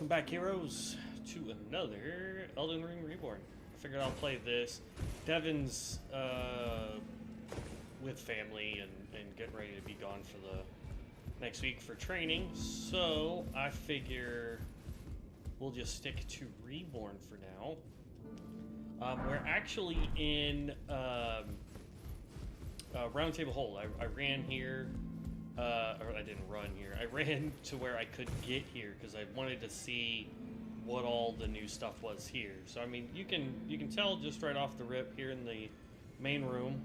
Welcome back, heroes, to another Elden Ring Reborn. I figured I'll play this. Devin's with family and getting ready to be gone for the next week for training, so I figure we'll just stick to Reborn for now. We're actually in Round Table Hold. I ran here. Or I didn't run here. I ran to where I could get here because I wanted to see what all the new stuff was here. So I mean, you can tell just right off the rip here in the main room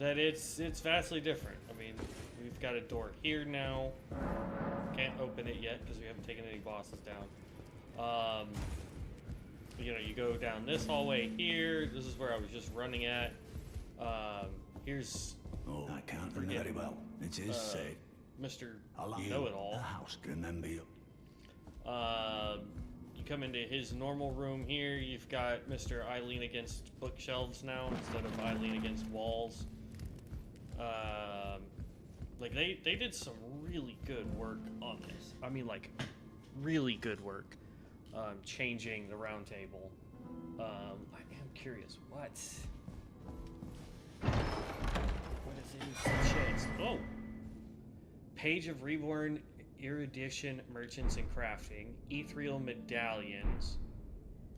that it's vastly different. I mean, we've got a door here now. Can't open it yet because we haven't taken any bosses down. You know, you go down this hallway here. This is where I was just running at. Here's I can't remember very well. It is said. Mr. You, Know-It-All. the house, remember you. You come into his normal room here. You've got Mr. I lean against bookshelves now instead of I lean against walls. Like they did some really good work on this. I mean, like really good work. Changing the round table. I am curious what is in the chest? Oh! Page of Reborn, Erudition, Merchants and Crafting, Ethereal Medallions,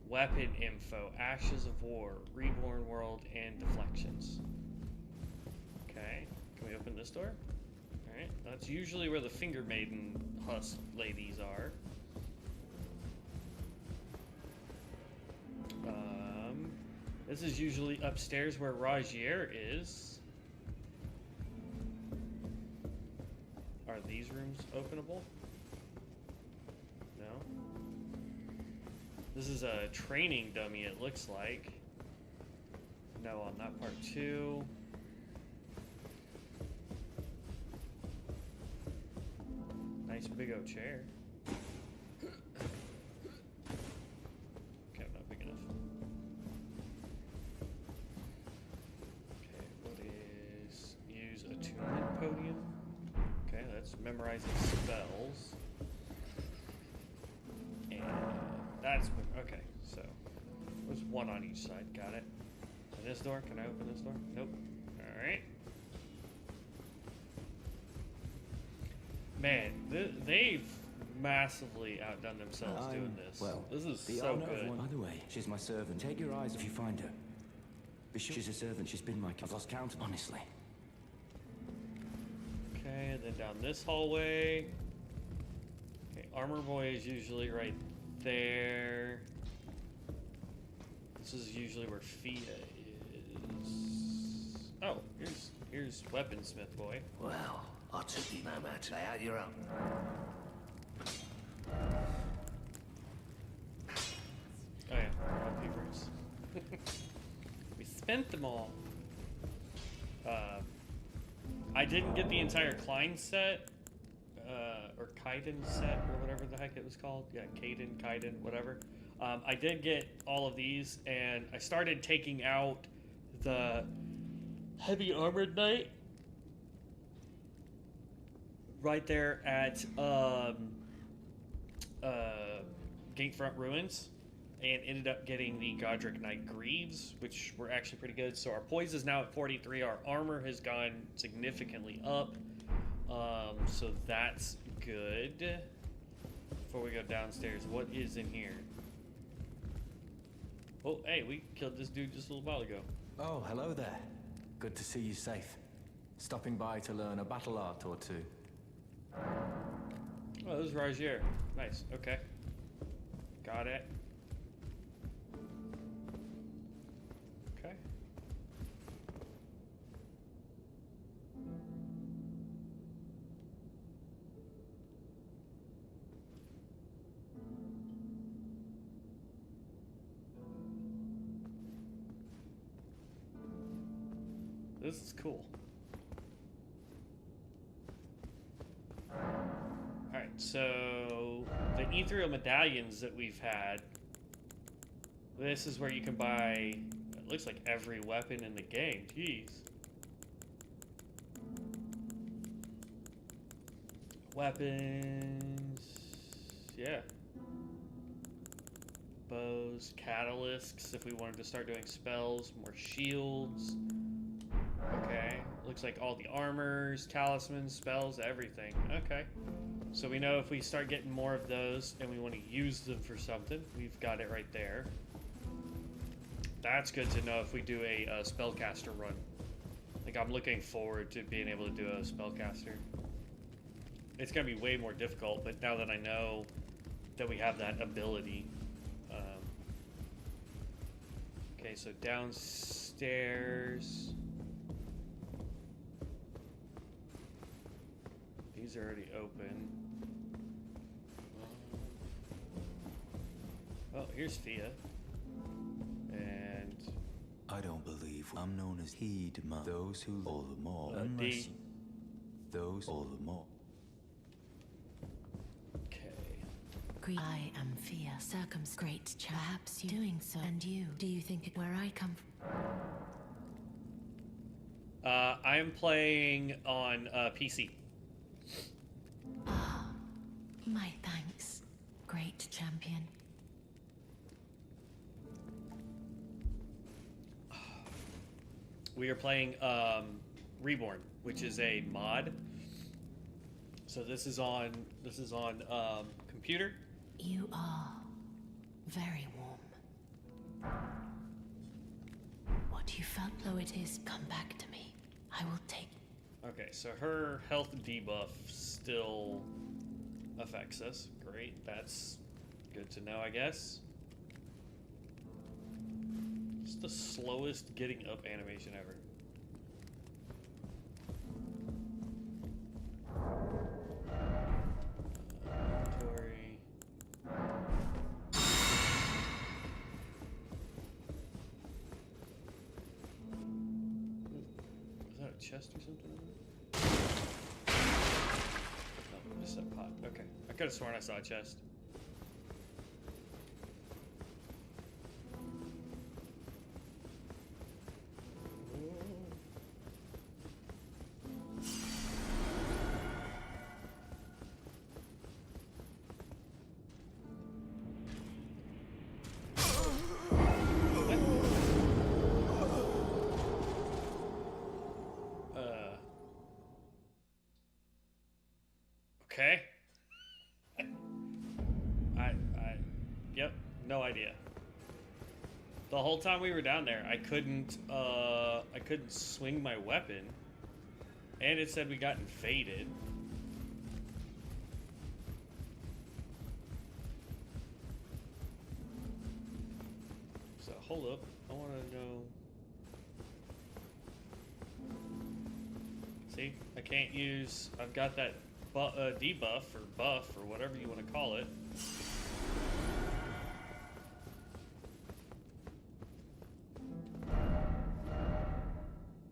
Weapon Info, Ashes of War, Reborn World, and Deflections. Okay, can we open this door? Alright, that's usually where the Finger Maiden husk ladies are. This is usually upstairs where Rajier is. Are these rooms openable? No. This is a training dummy, it looks like. No, on that part too. Nice big old chair. Okay, not big enough. Okay, what is use attunement podium? Okay, that's memorizing spells. And that's okay, so there's one on each side, got it. And this door, can I open this door? Nope. Alright. Man, they've massively outdone themselves doing this. Well, this is so good. By the way, she's my servant. Take your eyes if you find her. Be sure she's a servant. She's been my... I've lost count, honestly. Okay, and then down this hallway. Okay, Armor Boy is usually right there. This is usually where Fia is. Oh, here's Weaponsmith Boy. Well, I'll take you, Mama. Lay out your own. Oh yeah, all papers. We spent them all. I didn't get the entire Klein set, or Kaiden set, or whatever the heck it was called. Yeah, Kaiden, whatever. I did get all of these, and I started taking out the heavy armored knight right there at Gatefront Ruins, and ended up getting the Godric Knight Greaves, which were actually pretty good. So our poise is now at 43. Our armor has gone significantly up, so that's good. Before we go downstairs, what is in here? Oh, hey, we killed this dude just a little while ago. Oh, hello there. Good to see you safe. Stopping by to learn a battle art or two. Oh, this is Rajier. Nice, okay. Got it. Okay. This is cool. Alright, so the ethereal medallions that we've had, this is where you can buy, it looks like every weapon in the game. Jeez. Weapons. Yeah. bows, catalysts if we wanted to start doing spells, more shields. Okay, looks like all the armors, talismans, spells, everything. Okay, so we know if we start getting more of those and we want to use them for something, we've got it right there. That's good to know if we do a spellcaster run. Like, I'm looking forward to being able to do a spellcaster. It's going to be way more difficult, but now that I know that we have that ability. Okay, so downstairs. These are already open. Oh, here's Fia. And I don't believe I'm known as heed man. Those who all the more. Unless D. those all the more. I am fear, great. Perhaps you doing so. And you, do you think it where I come from? I am playing on PC. Ah, my thanks, great champion. We are playing Reborn, which is a mod. So this is on computer. You are very warm. What you felt, though it is, come back to me. I will take. Okay, so her health debuff still affects us. Great, that's good to know, I guess. It's the slowest getting up animation ever. Chest or something? No, just a pot. Okay. I could have sworn I saw a chest. Okay. Yep, no idea. The whole time we were down there, I couldn't swing my weapon, and it said we got invaded. So hold up, I want to know. See, I can't use. I've got that. Debuff or buff or whatever you want to call it.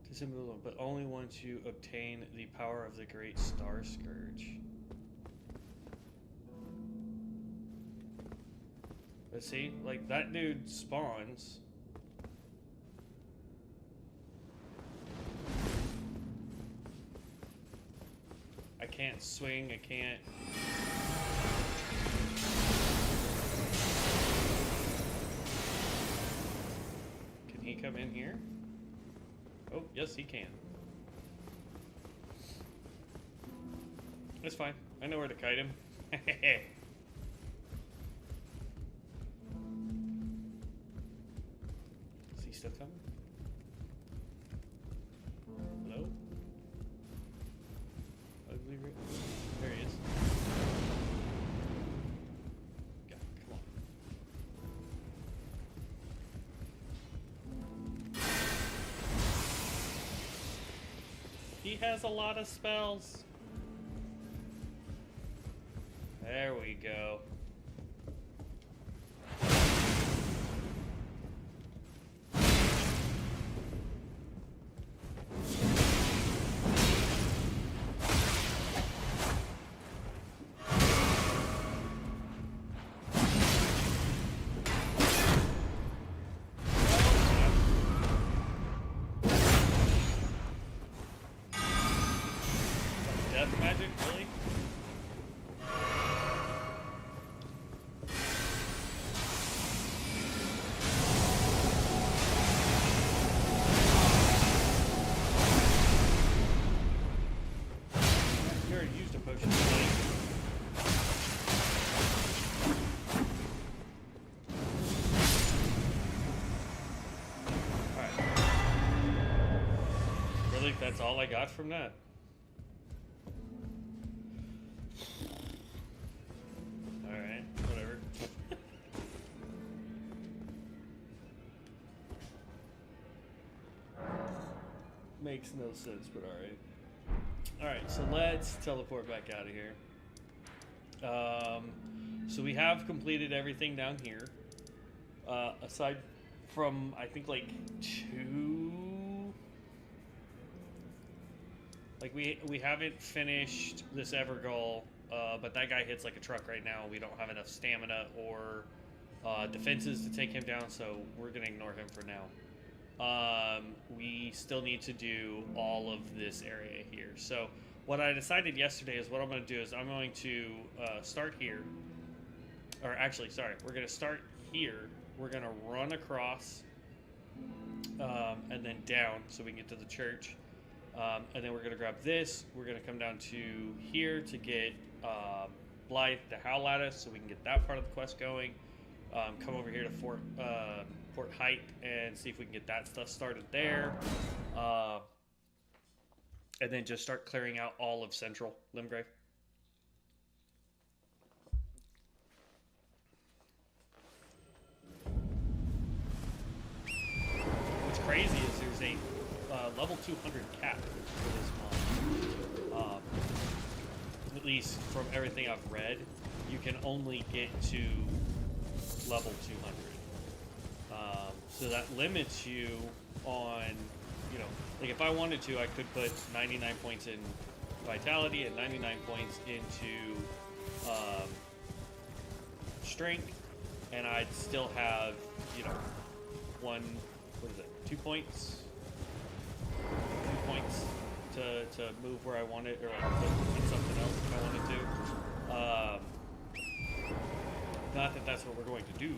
Disable, but only once you obtain the power of the Great Star Scourge. But see, like that dude spawns. I can't swing, I can't. Can he come in here? Oh, yes, he can. That's fine. I know where to kite him. Is he still coming? Hello? There he is. Yeah, come on. He has a lot of spells. There we go. Death magic, really? like that's all I got from that. Alright, whatever. Makes no sense, but alright. Alright, so let's teleport back out of here. So we have completed everything down here. Aside from, I think, like, 2... Like, we haven't finished this Evergull, but that guy hits like a truck right now. We don't have enough stamina or defenses to take him down, so we're going to ignore him for now. We still need to do all of this area here. So what I decided yesterday is what I'm going to do is I'm going to start here. Or actually, sorry, we're going to start here. We're going to run across and then down so we can get to the church. And then we're going to grab this. We're going to come down to here to get Blythe to howl at us so we can get that part of the quest going. Come over here to Port Height and see if we can get that stuff started there. And then just start clearing out all of Central Limgrave. What's crazy is there's a level 200 cap for this mod. At least from everything I've read, you can only get to level 200. So that limits you on, you know, like if I wanted to, I could put 99 points in vitality and 99 points into strength, and I'd still have, you know, 2 points? 2 points to move where I wanted, or like put something else if I wanted to. Not that that's what we're going to do,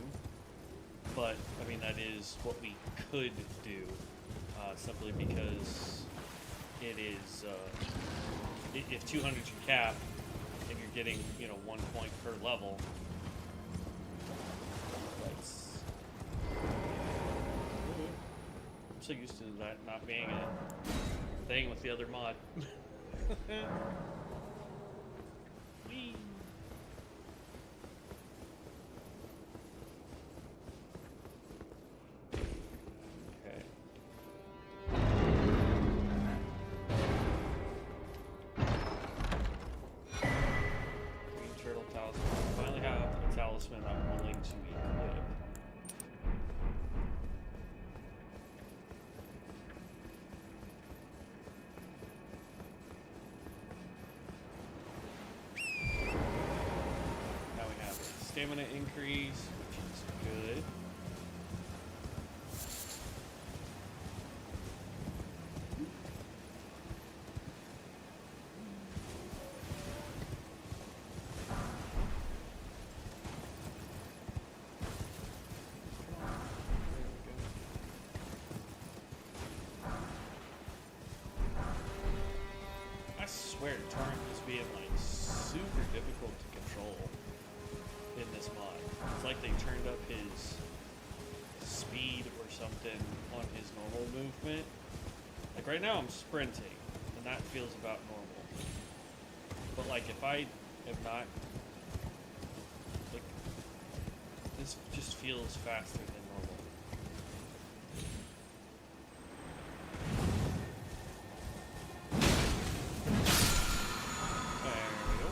but I mean that is what we could do, simply because it is if 200's your cap and you're getting, you know, 1 point per level. That's, I'm so used to that not being a thing with the other mod. Whee! Okay. Green turtle talisman. I finally have a talisman I'm willing to equip. Stamina increase, which is good. I swear, Torrent is being like super difficult to control in this mod. It's like they turned up his speed or something on his normal movement. Like right now I'm sprinting, and that feels about normal. But like if I am not, like, this just feels faster than normal. There we go.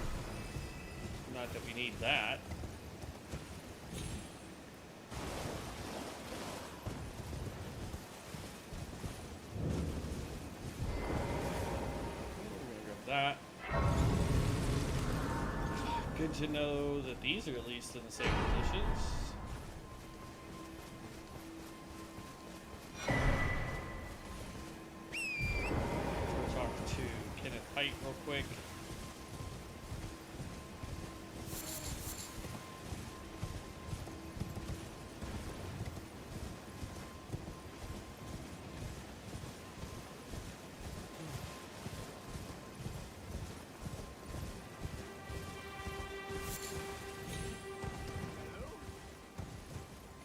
Not that we need that. That. Good to know that these are at least in the same positions. We'll talk to Kenneth Height real quick.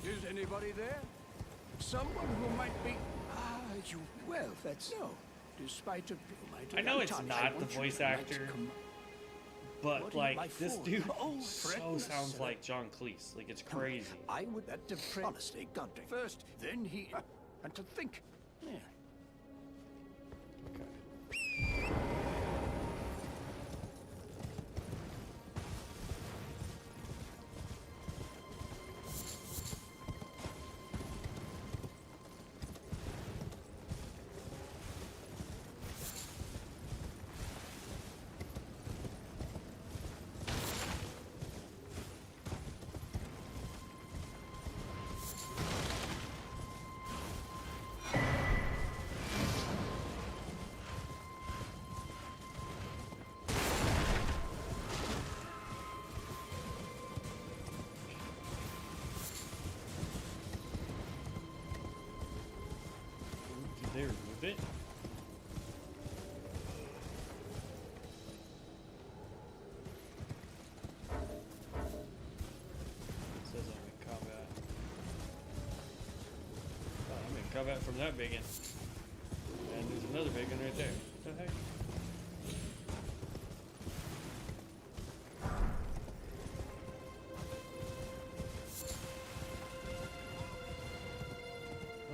Is anybody there? Someone who might be... Ah, you... Well, that's... No. Despite a I know it's not the voice actor, but like this dude so sounds like John Cleese. Like it's crazy. I would that honestly, Godric. First, then he and to think. Yeah. Did they remove it? It says I'm in combat. Oh, I'm in combat from that big one. And there's another big one right there. What the heck?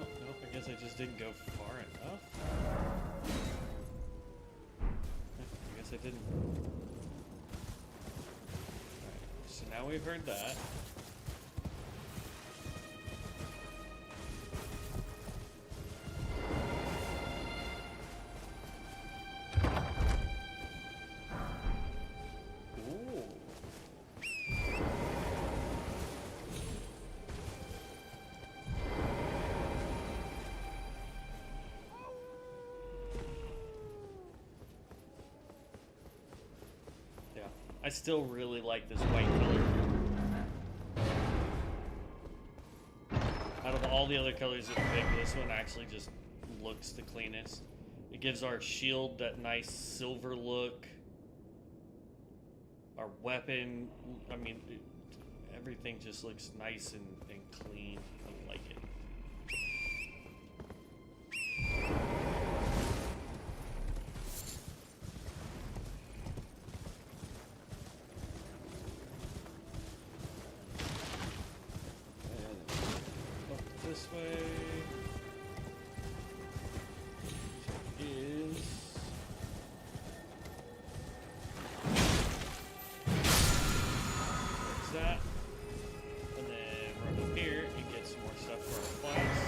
Oh, no, I guess I just didn't go far enough. I guess I didn't. Alright, so now we've heard that. Ooh. Yeah, I still really like this white color. Out of all the other colors that we picked, this one actually just looks the cleanest. It gives our shield that nice silver look. Our weapon, I mean, everything just looks nice and clean. I like it. Up this way is that, and then right up here and get some more stuff for our class.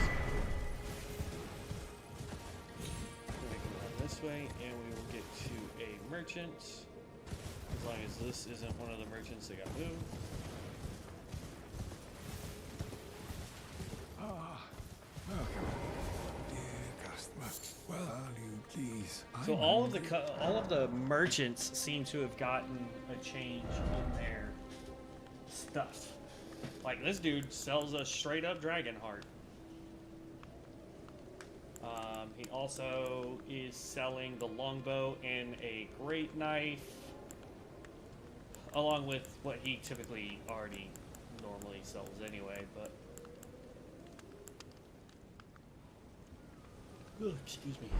Then we can run this way and we will get to a merchant, as long as this isn't one of the merchants that got moved. Welcome, dear customer. Well, valued, please. So all of the merchants seem to have gotten a change in their stuff. Like this dude sells a straight up dragon heart. He also is selling the longbow and a great knife, along with what he typically already normally sells anyway. But oh, excuse me.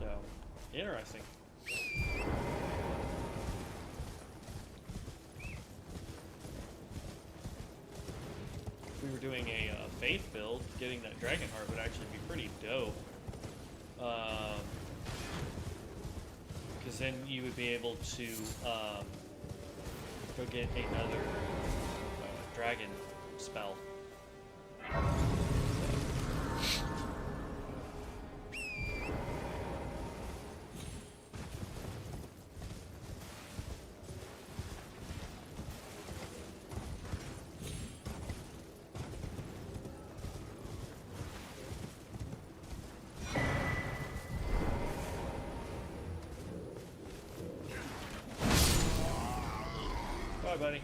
So interesting. If we were doing a faith build, getting that dragon heart would actually be pretty dope. Because then you would be able to go get another dragon spell. Bye, buddy.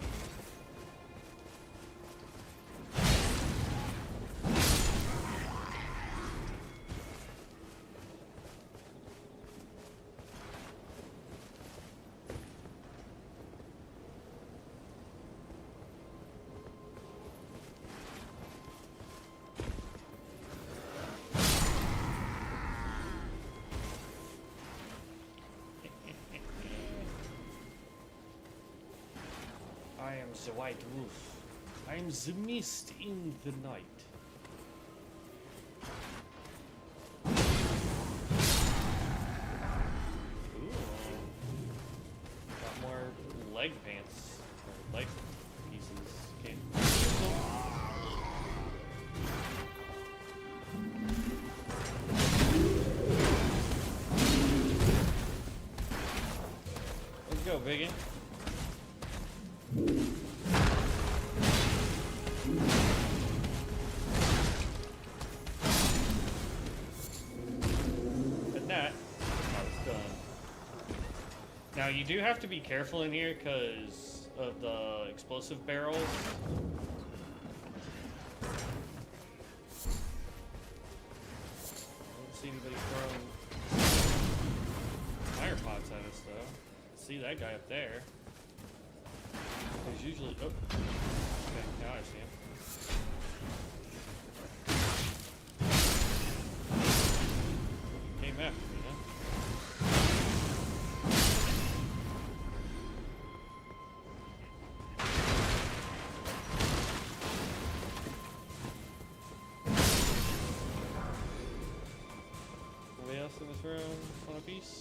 the white wolf. I am the mist in the night. Ooh. Got more leg pants. Or leg pieces. Okay. Let's go, biggin. And that is done. Now you do have to be careful in here because of the explosive barrels. I don't see anybody throwing fire pots at us though. See that guy up there. There's usually okay, now I see him. Came after me, huh? Anybody else in this room want a piece?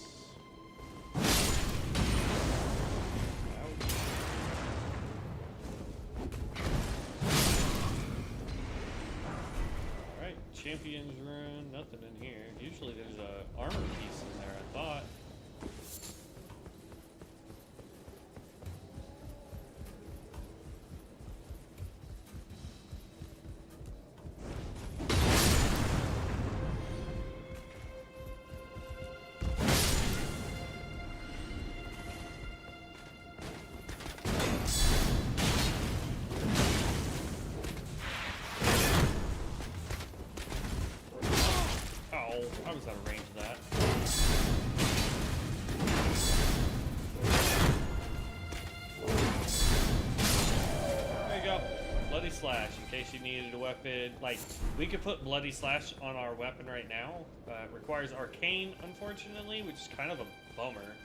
Ouch. Alright, Champion's Rune, nothing in here. Usually there's a armor piece in there, I thought. Oh, I was out of range of that. There you go. Bloody Slash, in case you needed a weapon. Like, we could put Bloody Slash on our weapon right now. It requires Arcane, unfortunately, which is kind of a bummer.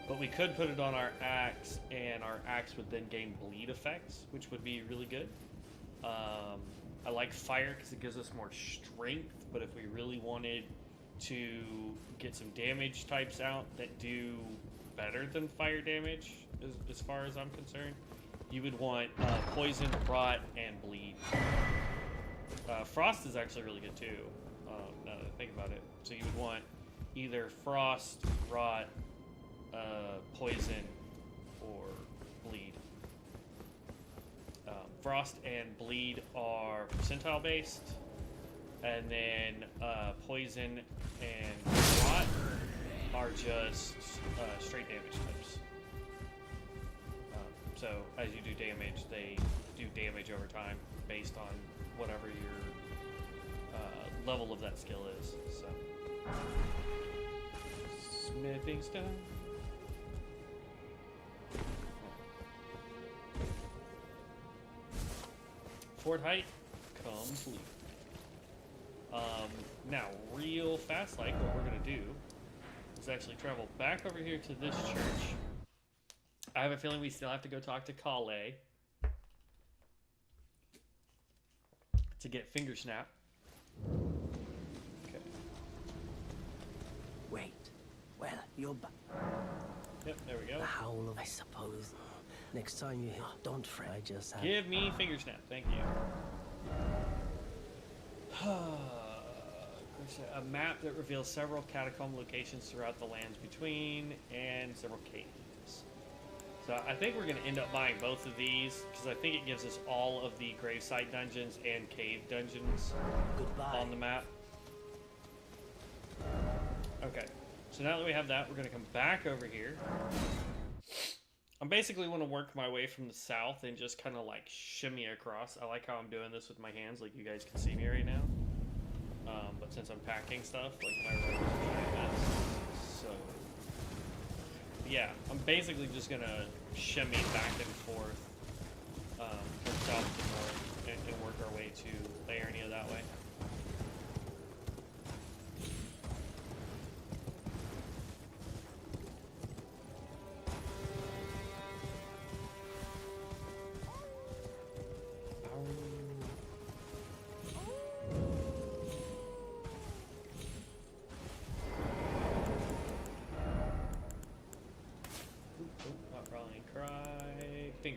But we could put it on our axe, and our axe would then gain bleed effects, which would be really good. I like fire because it gives us more strength, but if we really wanted to get some damage types out that do better than fire damage, as far as I'm concerned, you would want poison, rot, and bleed. Frost is actually really good too, now that I think about it. So you would want either frost, rot, poison, or bleed. Frost and bleed are percentile based, and then poison and rot are just straight damage types. So as you do damage, they do damage over time based on whatever your level of that skill is. So smithing stone. Fort height complete. Now, real fast, like what we're gonna do is actually travel back over here to this church. I have a feeling we still have to go talk to Kale to get finger snap. Okay. Wait. Well, you're back. Yep, there we go. The howl of, I suppose. Next time you hear, don't fret. I just have... Give me finger snap, thank you. A map that reveals several catacomb locations throughout the lands between and several caves. So I think we're going to end up buying both of these because I think it gives us all of the gravesite dungeons and cave dungeons on the map. Okay, so now that we have that, we're going to come back over here. I basically want to work my way from the south and just kind of like shimmy across. I like how I'm doing this with my hands, like you guys can see me right now. But since I'm packing stuff, like my road is a giant mess. So, yeah, I'm basically just gonna shimmy back and forth from south to north and work our way to Liurnia that way.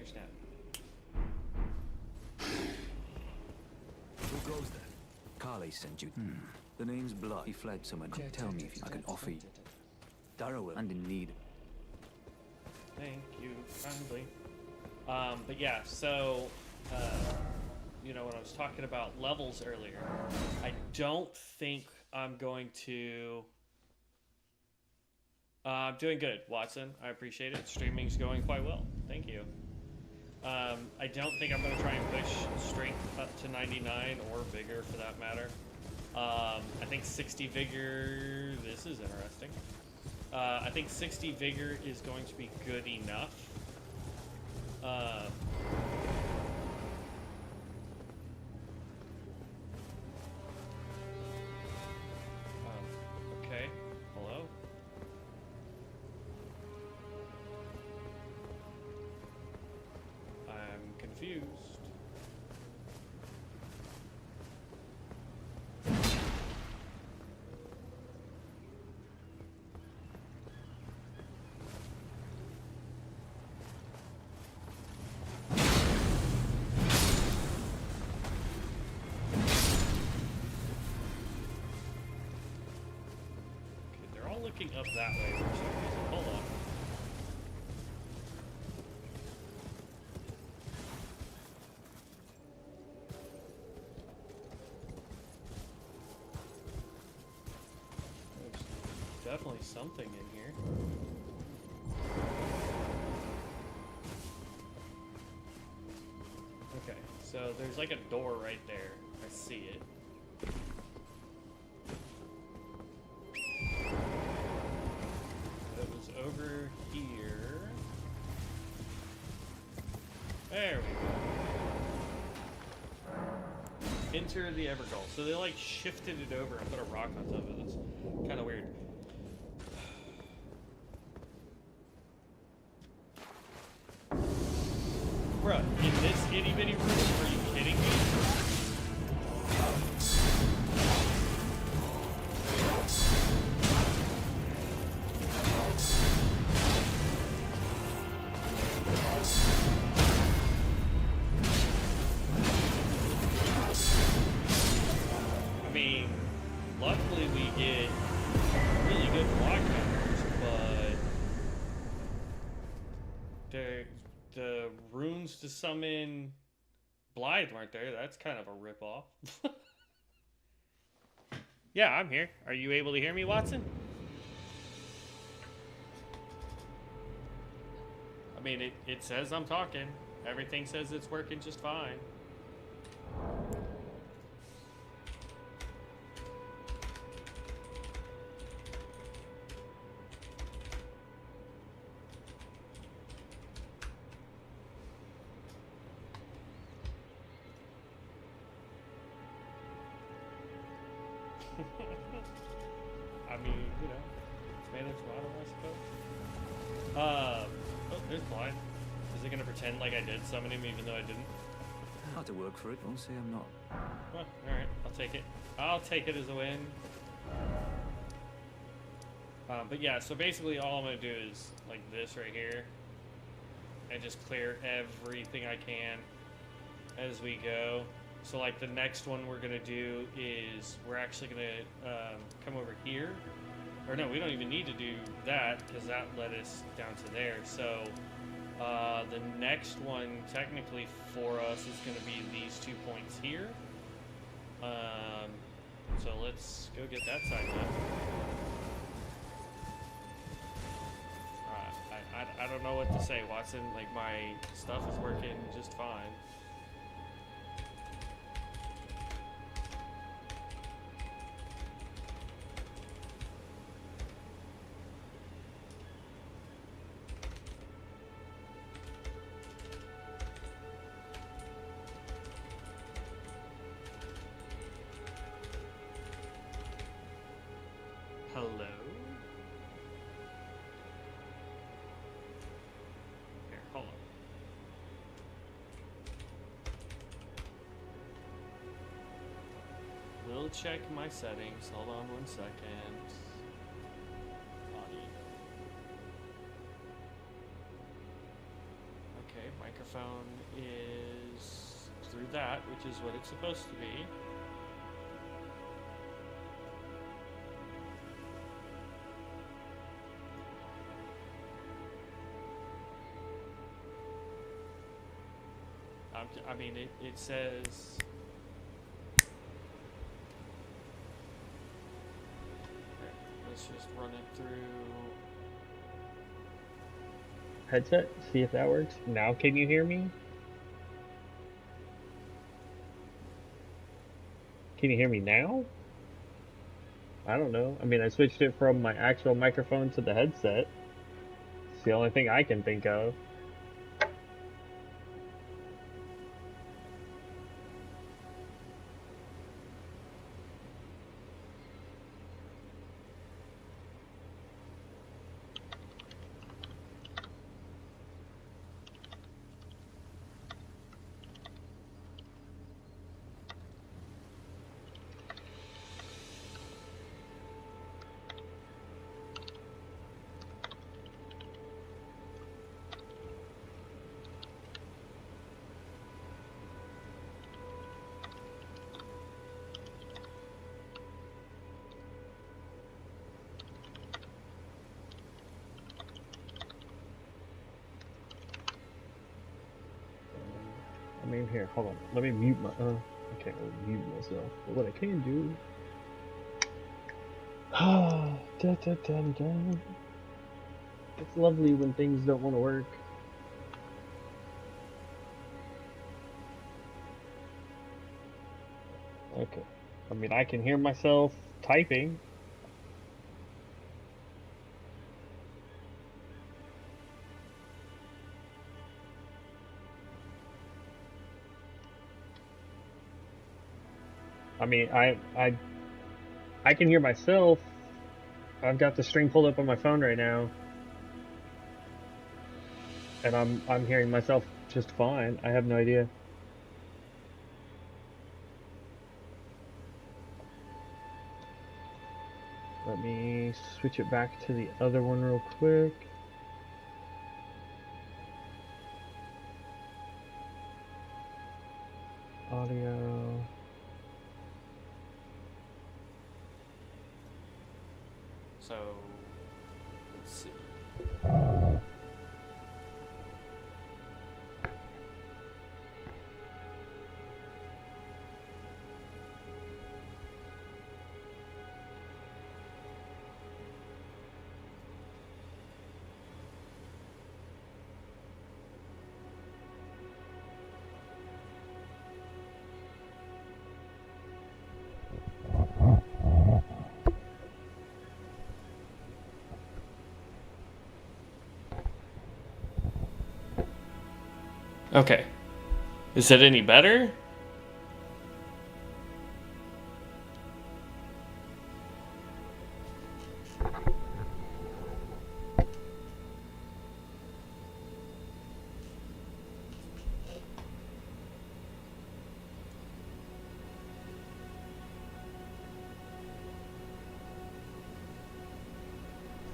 snap. Who goes there? Carly sent you. The name's Blood. He fled somewhere. Tell me if I can offer you. Darrow and in need. Thank you kindly. But yeah, so you know, when I was talking about levels earlier, I don't think I'm going to. I'm doing good, Watson. I appreciate it. Streaming's going quite well. Thank you. I don't think I'm going to try and push strength up to 99 or vigor for that matter. I think 60 vigor. This is interesting. I think 60 vigor is going to be good enough. Okay. Hello? I'm confused. Looking up that way for some reason. Hold on. There's definitely something in here. Okay, so there's like a door right there. I see it. Over here. There we go. Enter the Evergall. So they like shifted it over and put a rock on top of it. That's kind of weird. Bruh, in this itty bitty room? Are you kidding me? To summon Blythe weren't there. That's kind of a ripoff. Yeah, I'm here. Are you able to hear me, Watson? I mean, it says I'm talking. Everything says it's working just fine. I mean, you know, it's managed model, I suppose. Oh, there's Blind. Is it gonna pretend like I did summon him even though I didn't? I have to work for it. Don't say I'm not. Well, alright, I'll take it. I'll take it as a win. But yeah, so basically all I'm gonna do is like this right here. And just clear everything I can as we go. So like the next one we're gonna do is we're actually gonna come over here, or no, we don't even need to do that because that led us down to there. So the next one technically for us is gonna be these 2 points here. So let's go get that side done. I don't know what to say, Watson. Like my stuff is working just fine. Hello? Here, hold on. We'll check my settings. Hold on 1 second. Audio. Okay, microphone through that, which is what it's supposed to be. I mean, it says... Let's just run it through... Headset, see if that works. Now can you hear me? Can you hear me now? I don't know. I mean, I switched it from my actual microphone to the headset. It's the only thing I can think of. I mean, here, hold on. Let me mute my. I can't really mute myself. But what I can do. It's lovely when things don't want to work. Okay. I mean, I can hear myself typing. I mean, I can hear myself. I've got the stream pulled up on my phone right now, and I'm hearing myself just fine. I have no idea. Let me switch it back to the other one real quick. Audio. So, let's see. Okay. Is it any better?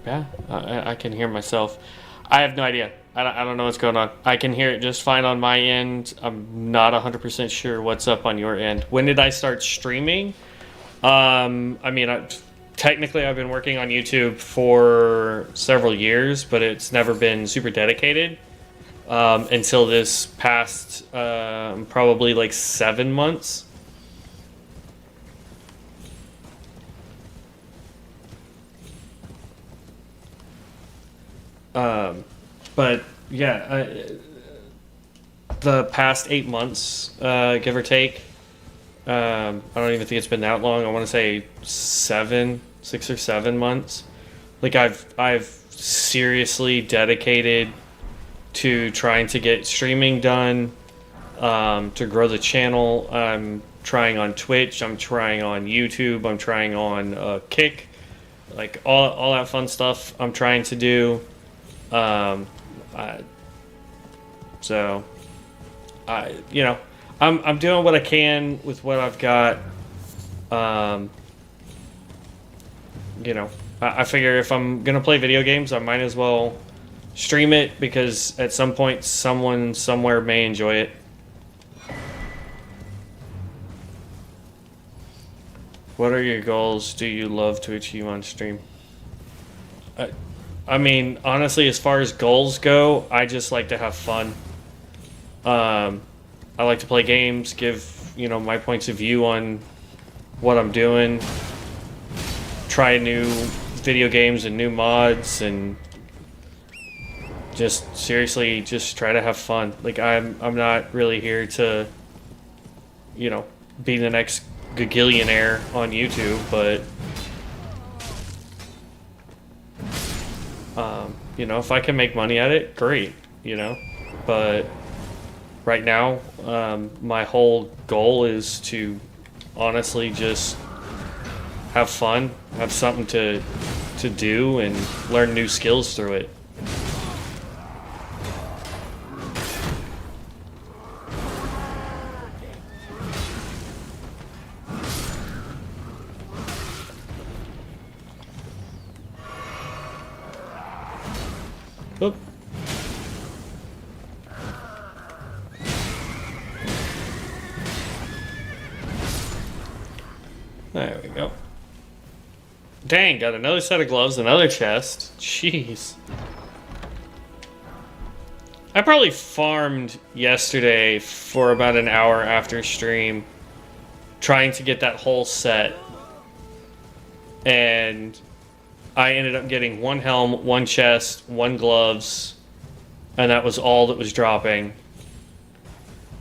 Yeah, I can hear myself. I have no idea. I don't know what's going on. I can hear it just fine on my end. I'm not 100% sure what's up on your end. When did I start streaming? I mean, technically I've been working on YouTube for several years, but it's never been super dedicated until this past probably like 7 months. But yeah, the past 8 months, give or take. I don't even think it's been that long. I want to say 6 or 7 months. Like I've seriously dedicated to trying to get streaming done, to grow the channel. I'm trying on Twitch. I'm trying on YouTube. I'm trying on Kick, like all that fun stuff. I'm trying to do. I'm doing what I can with what I've got. I figure if I'm gonna play video games, I might as well stream it because at some point someone somewhere may enjoy it. What are your goals do you love to achieve on stream? I mean, honestly, as far as goals go, I just like to have fun. I like to play games, give, you know, my points of view on what I'm doing, try new video games and new mods, and just seriously just try to have fun. Like, I'm not really here to, you know, be the next gagillionaire on YouTube, but you know, if I can make money at it, great, you know. But right now, my whole goal is to honestly just have fun, have something to do, and learn new skills through it. Oop. There we go. Dang, got another set of gloves, another chest. Jeez. I probably farmed yesterday for about an hour after stream, trying to get that whole set. And I ended up getting one helm, one chest, one gloves, and that was all that was dropping.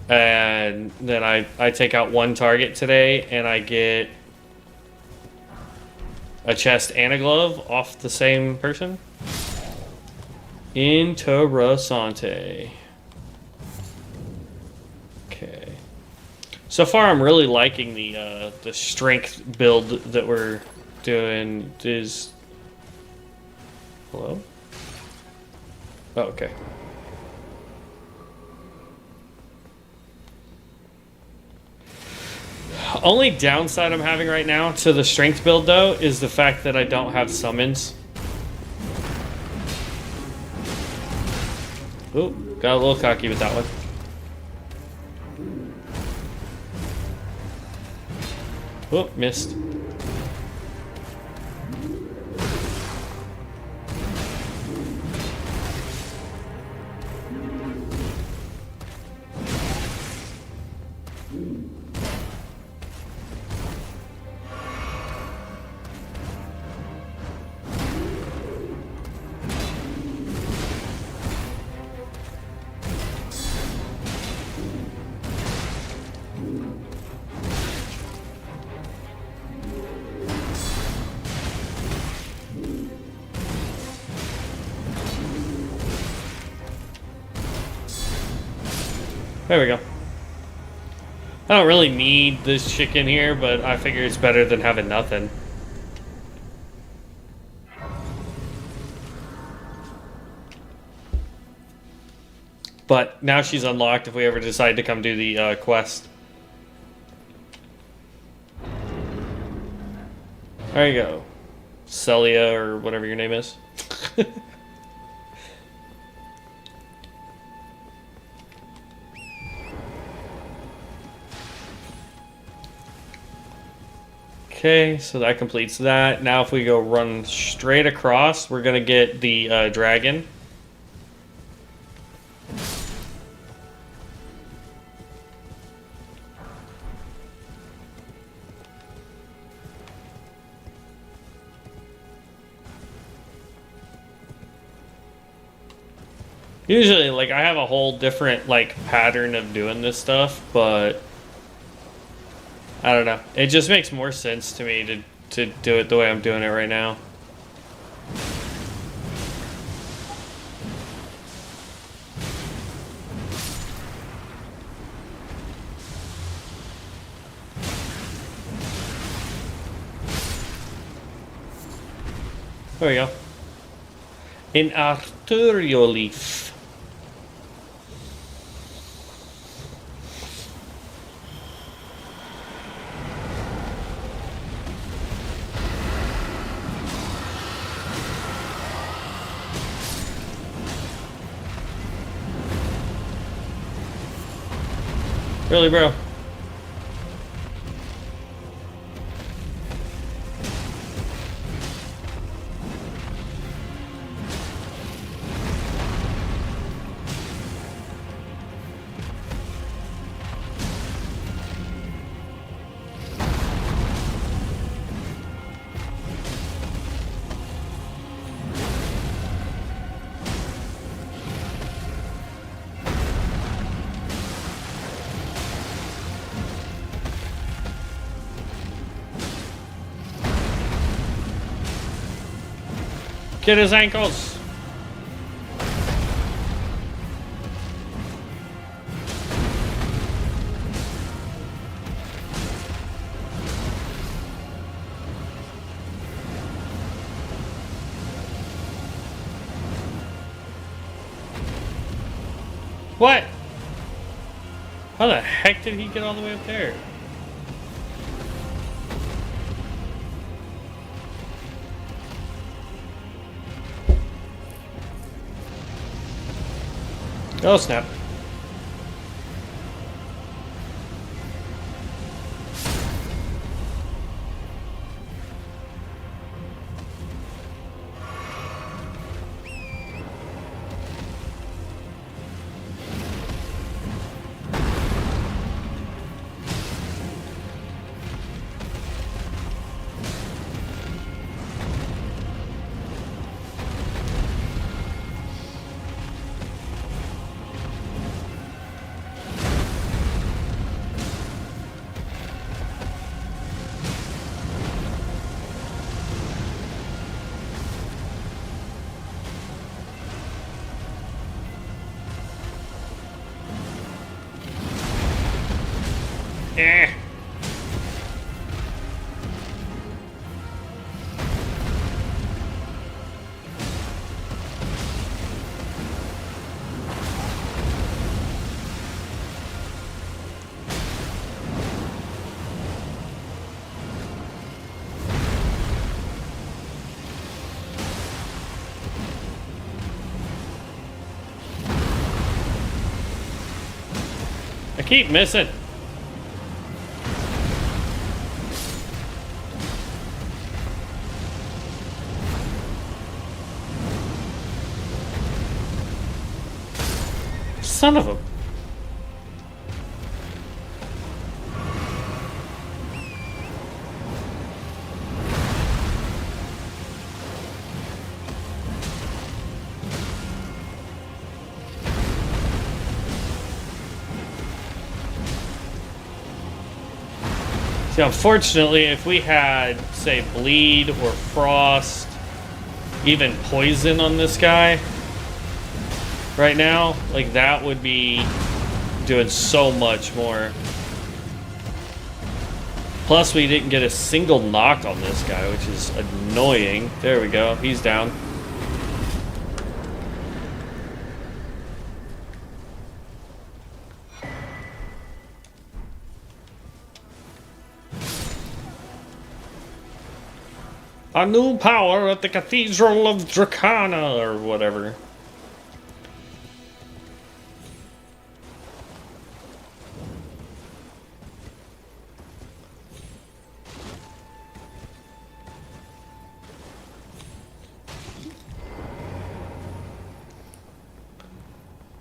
And then I take out one target today, and I get a chest and a glove off the same person. Interessante. Okay. So far, I'm really liking the strength build that we're doing. Is hello? Oh, okay. Only downside I'm having right now to the strength build, though, is the fact that I don't have summons. Ooh, got a little cocky with that one. Oh, missed. There we go. I don't really need this chicken here, but I figure it's better than having nothing. But now she's unlocked if we ever decide to come do the quest. There you go. Celia, or whatever your name is. Okay, so that completes that. Now if we go run straight across, we're going to get the dragon. Usually, like, I have a whole different, like, pattern of doing this stuff, but I don't know. It just makes more sense to me to do it the way I'm doing it right now. There we go. An arterial leaf. Really, bro? Get his ankles! What? How the heck did he get all the way up there? Oh snap. Eh. I keep missing. Son of a... See, unfortunately, if we had, say, bleed or frost, even poison on this guy right now, like, that would be doing so much more. Plus, we didn't get a single knock on this guy, which is annoying. There we go. He's down. A new power at the Cathedral of Dracana, or whatever.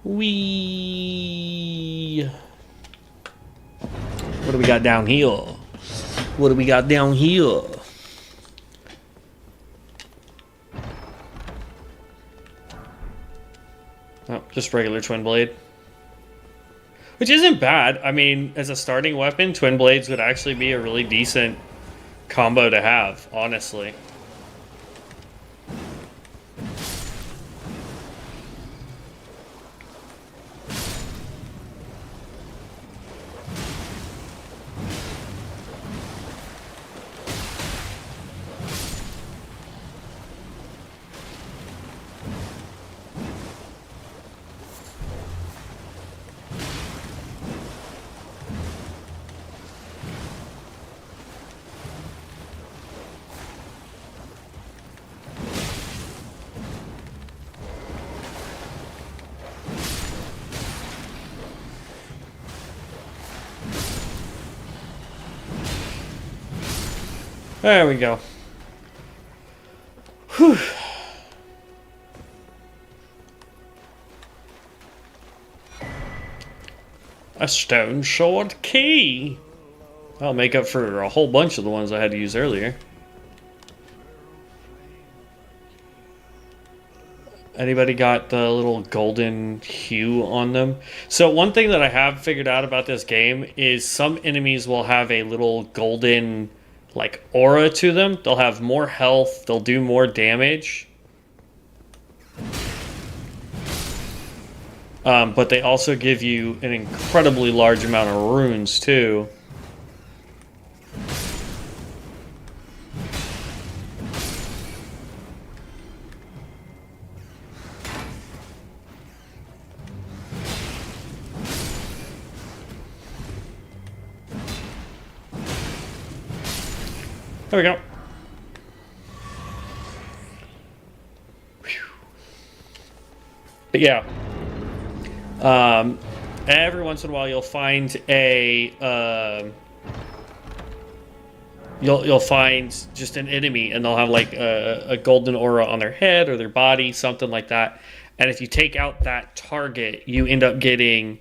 Wee. What do we got down here? What do we got down here? Oh, just regular twin blade. Which isn't bad. I mean, as a starting weapon, twin blades would actually be a really decent combo to have, honestly. There we go. Whew. A stone sword key. That'll make up for a whole bunch of the ones I had to use earlier. Anybody got the little golden hue on them? So one thing that I have figured out about this game is some enemies will have a little golden like aura to them. They'll have more health, they'll do more damage, But they also give you an incredibly large amount of runes too. There we go. But yeah, every once in a while you'll find a you'll find just an enemy, and they'll have like a golden aura on their head or their body, something like that. And if you take out that target, you end up getting.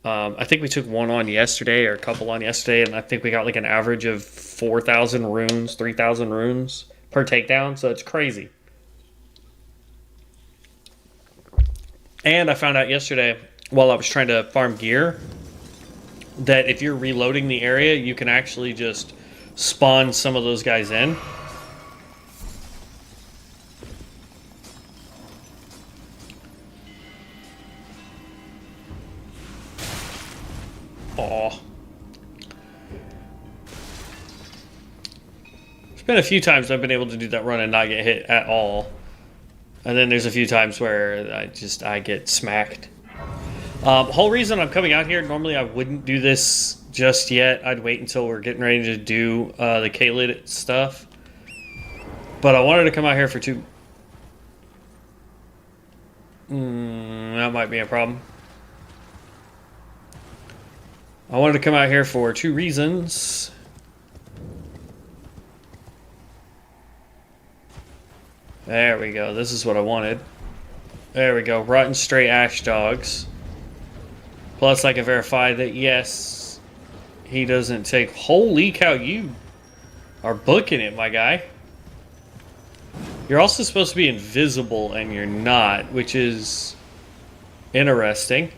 I think we took one on yesterday, or a couple on yesterday, and I think we got like an average of 4,000 runes, 3,000 runes per takedown. So it's crazy. And I found out yesterday, while I was trying to farm gear, that if you're reloading the area, you can actually just spawn some of those guys in. Aw. There's been a few times I've been able to do that run and not get hit at all. And then there's a few times where I get smacked. Whole reason I'm coming out here, normally I wouldn't do this just yet. I'd wait until we're getting ready to do the K-Lid stuff. But I wanted to come out here for two... that might be a problem. I wanted to come out here for two reasons. There we go. This is what I wanted. There we go. Rotten stray ash dogs. Plus, I can verify that, yes, he doesn't take... Holy cow, you are booking it, my guy. You're also supposed to be invisible, and you're not, which is interesting.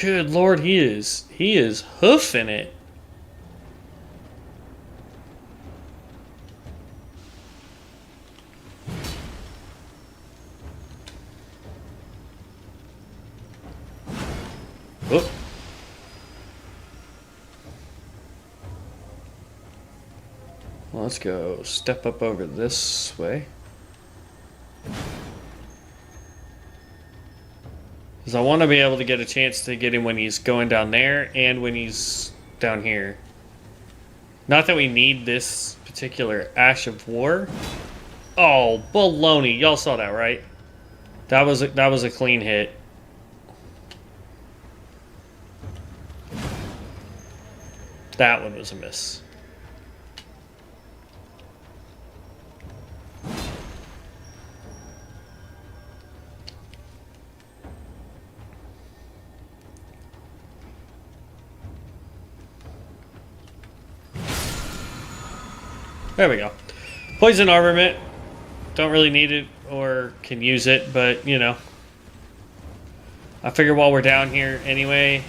Good Lord, he is hoofing it. Whoop. Let's go step up over this way. Because I want to be able to get a chance to get him when he's going down there and when he's down here. Not that we need this particular Ash of War. Oh, baloney. Y'all saw that, right? That was a clean hit. That one was a miss. There we go. Poison armament. Don't really need it or can use it, but you know. I figure while we're down here anyway.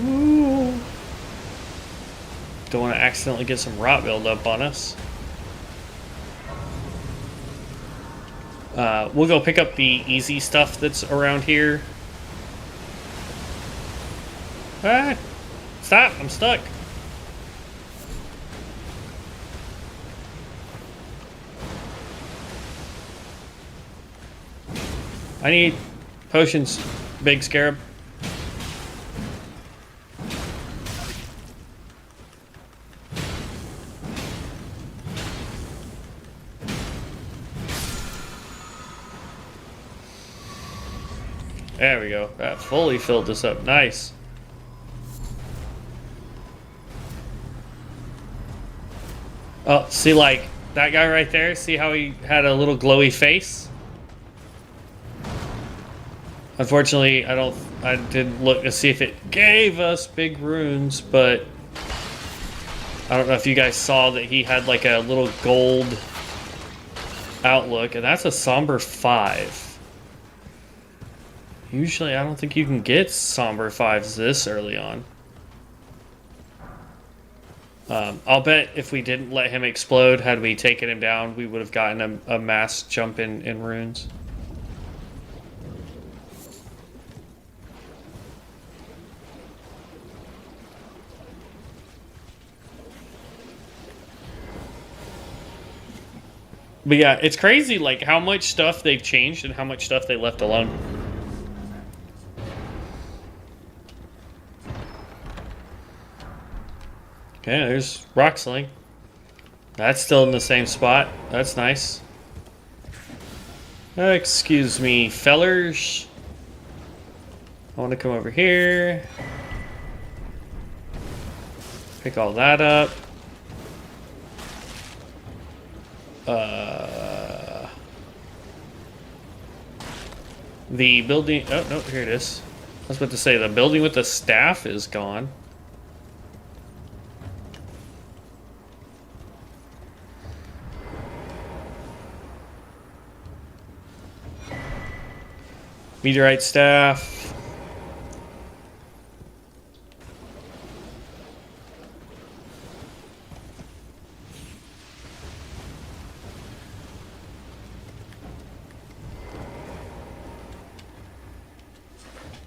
Ooh. Don't want to accidentally get some rot buildup on us. We'll go pick up the easy stuff that's around here. Ah! Stop! I'm stuck. I need potions, big scarab. There we go. That fully filled this up. Nice. Oh, see, like that guy right there? See how he had a little glowy face? Unfortunately, I didn't look to see if it gave us big runes, but I don't know if you guys saw that he had like a little gold outlook, and that's a somber 5. Usually, I don't think you can get somber 5s this early on. I'll bet if we didn't let him explode, had we taken him down, we would have gotten a mass jump in runes. But yeah, it's crazy like how much stuff they've changed and how much stuff they left alone. Okay, there's rock sling. That's still in the same spot. That's nice. Excuse me, fellers. I want to come over here. Pick all that up. The building. Oh, no, here it is. I was about to say the building with the staff is gone. Meteorite staff.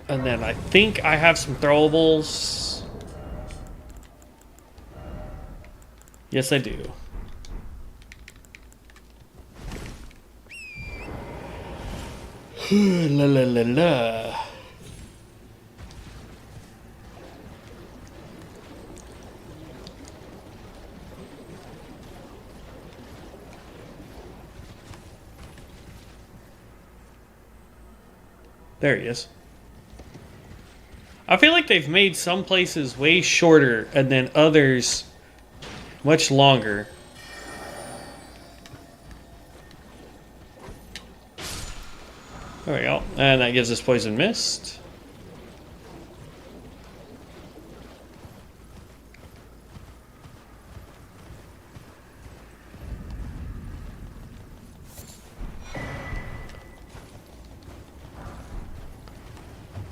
And then I think I have some throwables. Yes, I do. La la la la. There he is. I feel like they've made some places way shorter and then others much longer. There we go. And that gives us poison mist.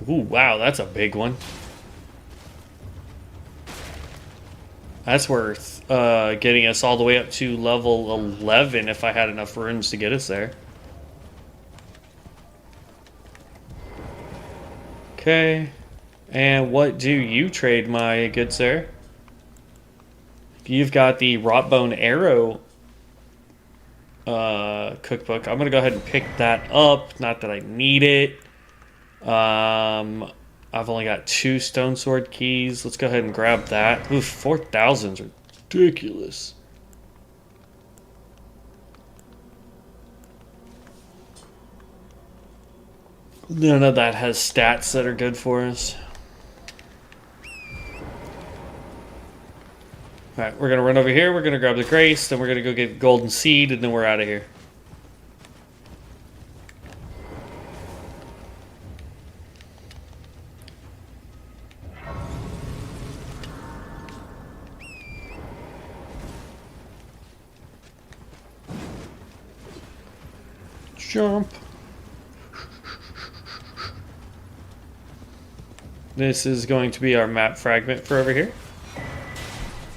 Ooh, wow, that's a big one. That's worth getting us all the way up to level 11 if I had enough runes to get us there. Okay. And what do you trade, my good sir? You've got the Rotbone Arrow cookbook. I'm going to go ahead and pick that up. Not that I need it. I've only got 2 stone sword keys. Let's go ahead and grab that. Oof, 4,000's ridiculous. None of that has stats that are good for us. Alright, we're gonna run over here, we're gonna grab the Grace, then we're gonna go get Golden Seed, and then we're out of here. Jump. This is going to be our map fragment for over here.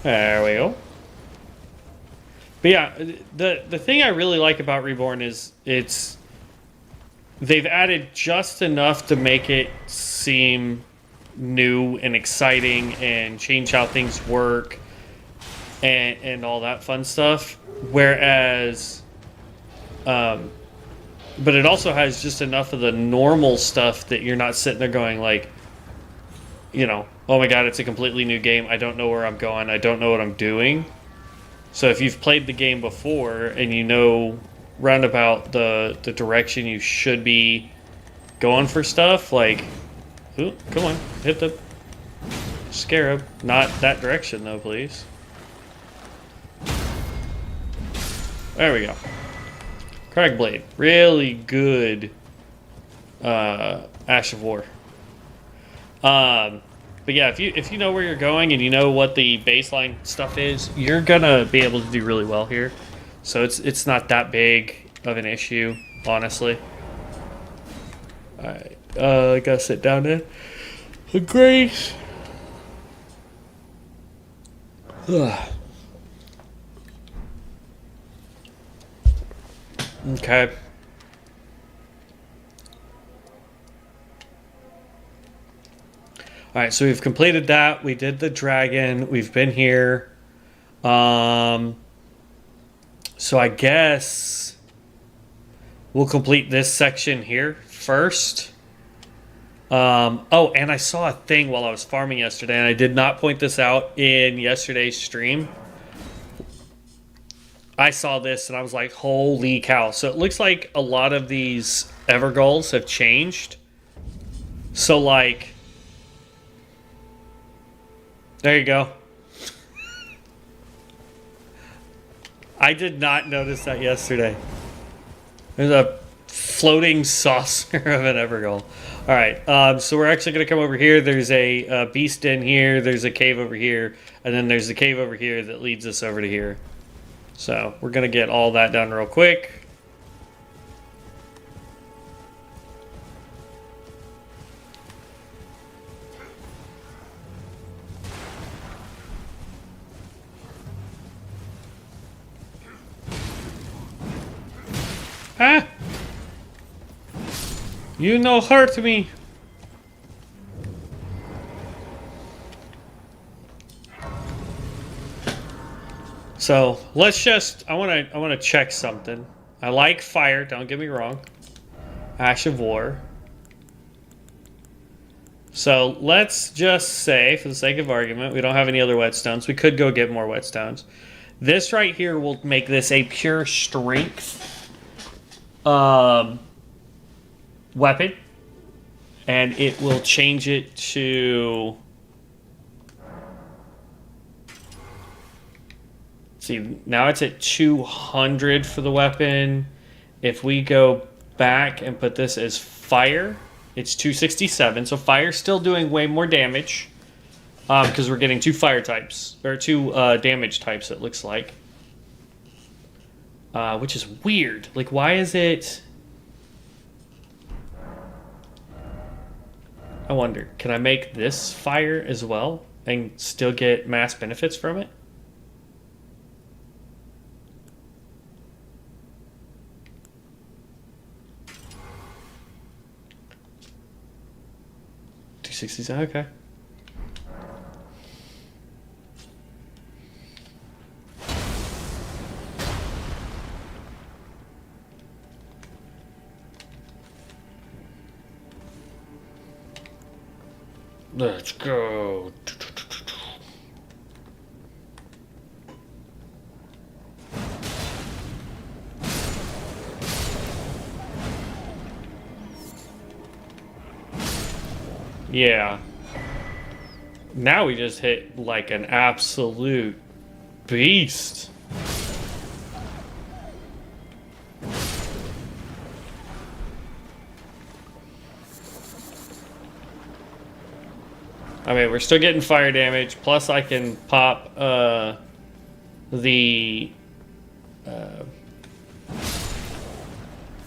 There we go. But yeah, the thing I really like about Reborn is they've added just enough to make it seem new and exciting and change how things work and all that fun stuff. Whereas, but it also has just enough of the normal stuff that you're not sitting there going like, you know, oh my god, it's a completely new game. I don't know where I'm going. I don't know what I'm doing. So if you've played the game before and you know roundabout the direction you should be going for stuff, like, ooh, come on, hit the scarab. Not that direction though, please. There we go. Cragblade, really good Ash of War. But yeah, if you know where you're going and you know what the baseline stuff is, you're gonna be able to do really well here. So it's not that big of an issue, honestly. Alright, I gotta sit down there. Grace. Okay. All right, so we've completed that. We did the dragon. We've been here. So I guess we'll complete this section here first. Oh, and I saw a thing while I was farming yesterday, and I did not point this out in yesterday's stream. I saw this, and I was like, holy cow. So it looks like a lot of these Evergulls have changed. So, like... There you go. I did not notice that yesterday. There's a floating saucer of an Evergull. Alright, so we're actually going to come over here. There's a beast in here. There's a cave over here. And then there's the cave over here that leads us over to here. So we're going to get all that done real quick. Ah! You no hurt me. So let's just. I want to check something. I like fire. Don't get me wrong. Ash of War. So let's just say, for the sake of argument, we don't have any other whetstones. We could go get more whetstones. This right here will make this a pure strength weapon, and it will change it to, see, now it's at 200 for the weapon. If we go back and put this as fire, it's 267. So fire's still doing way more damage, because we're getting two fire types, or two damage types, it looks like. Which is weird. Like, why is it... I wonder, can I make this fire as well and still get mass benefits from it? $260, okay. Let's go. Yeah. Now we just hit like an absolute beast. I mean, we're still getting fire damage, plus I can pop the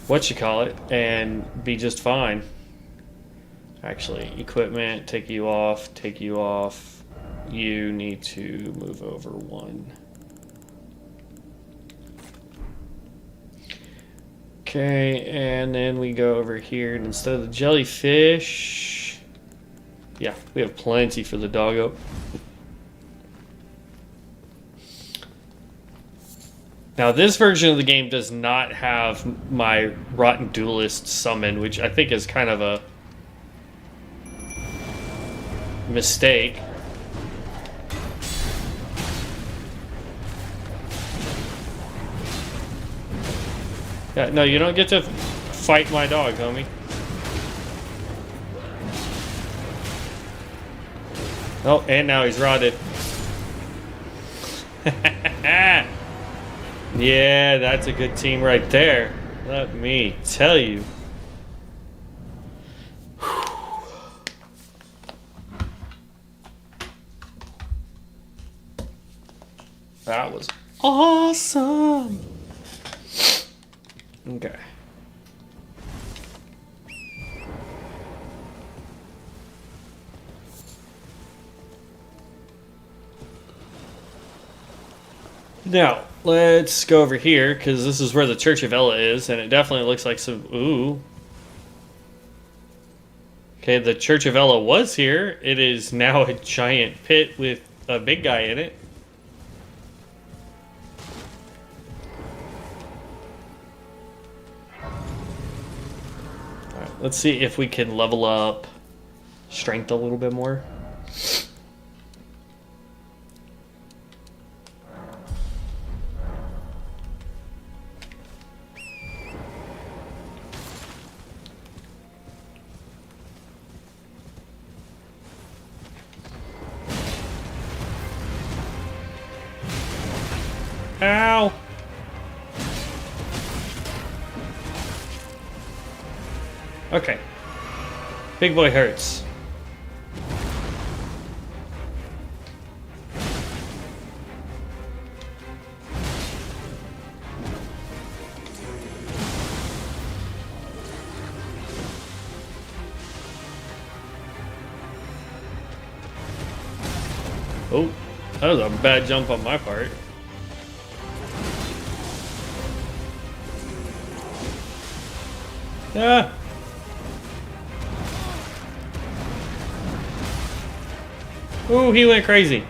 whatchamacallit and be just fine. Actually, equipment, take you off, take you off. You need to move over one. Okay, and then we go over here, and instead of the jellyfish, yeah, we have plenty for the doggo. Now, this version of the game does not have my Rotten Duelist summon, which I think is kind of a mistake. Yeah, no, you don't get to fight my dog, homie. Oh, and now he's rotted. Yeah, that's a good team right there. Let me tell you. That was awesome. Okay. Now, let's go over here, because this is where the Church of Ella is, and it definitely looks like some... Ooh. Okay, the Church of Ella was here. It is now a giant pit with a big guy in it. Alright, let's see if we can level up strength a little bit more. Ow! Okay. Big boy hurts. Oh, that was a bad jump on my part. Ah. Ooh, he went crazy.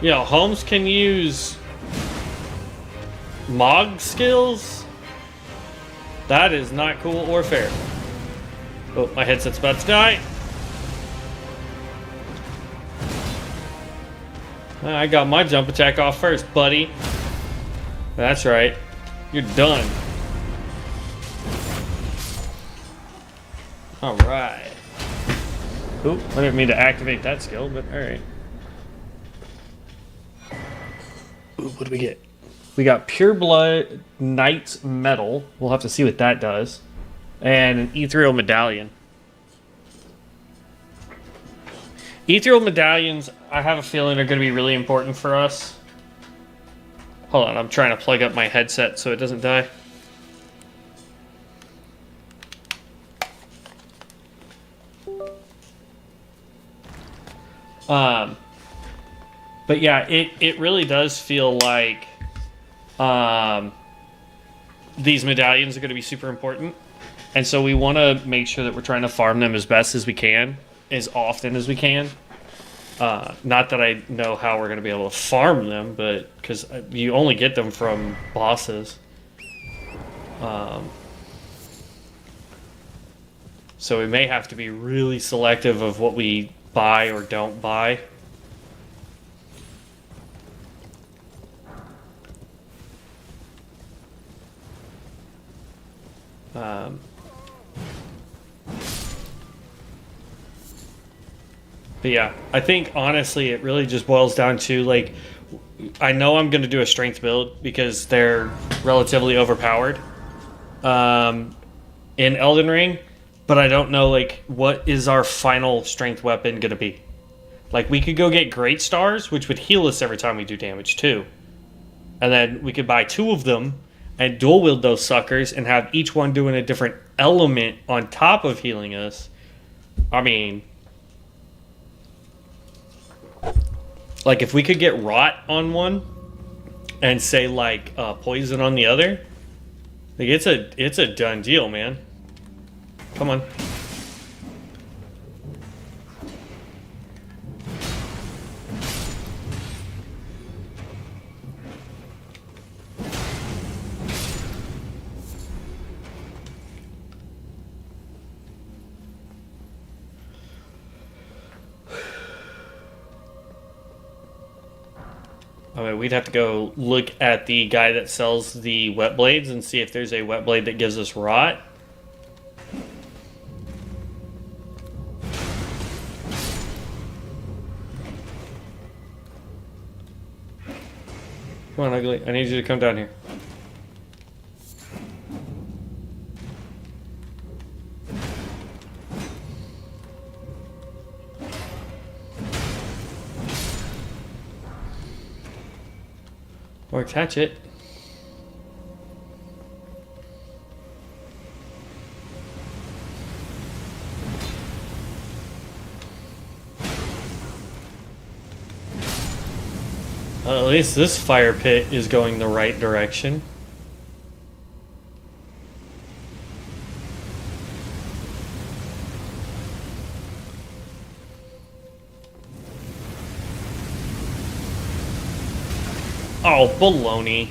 Yeah, Holmes can use Mog skills? That is not cool or fair. Oh, my headset's about to die. I got my jump attack off first, buddy. That's right. You're done. Alright. Oop, I didn't mean to activate that skill, but alright. What do we get? We got Pure Blood Knight's Medal. We'll have to see what that does. And an Ethereal Medallion. Ethereal Medallions, I have a feeling, are going to be really important for us. Hold on, I'm trying to plug up my headset so it doesn't die. But yeah, it really does feel like these medallions are going to be super important. And so we want to make sure that we're trying to farm them as best as we can, as often as we can. Not that I know how we're going to be able to farm them, but because you only get them from bosses. So we may have to be really selective of what we buy or don't buy. But yeah, I think honestly it really just boils down to, like, I know I'm going to do a strength build because they're relatively overpowered in Elden Ring, but I don't know, like, what is our final strength weapon going to be. Like, we could go get Great Stars, which would heal us every time we do damage too. And then we could buy 2 of them and dual wield those suckers and have each one doing a different element on top of healing us. I mean, like, if we could get rot on one and say, like, poison on the other, like, it's a done deal, man. Come on. I mean, we'd have to go look at the guy that sells the wet blades and see if there's a wet blade that gives us rot. Come on, Ugly. I need you to come down here. Or catch it. least this fire pit is going the right direction. Oh, baloney.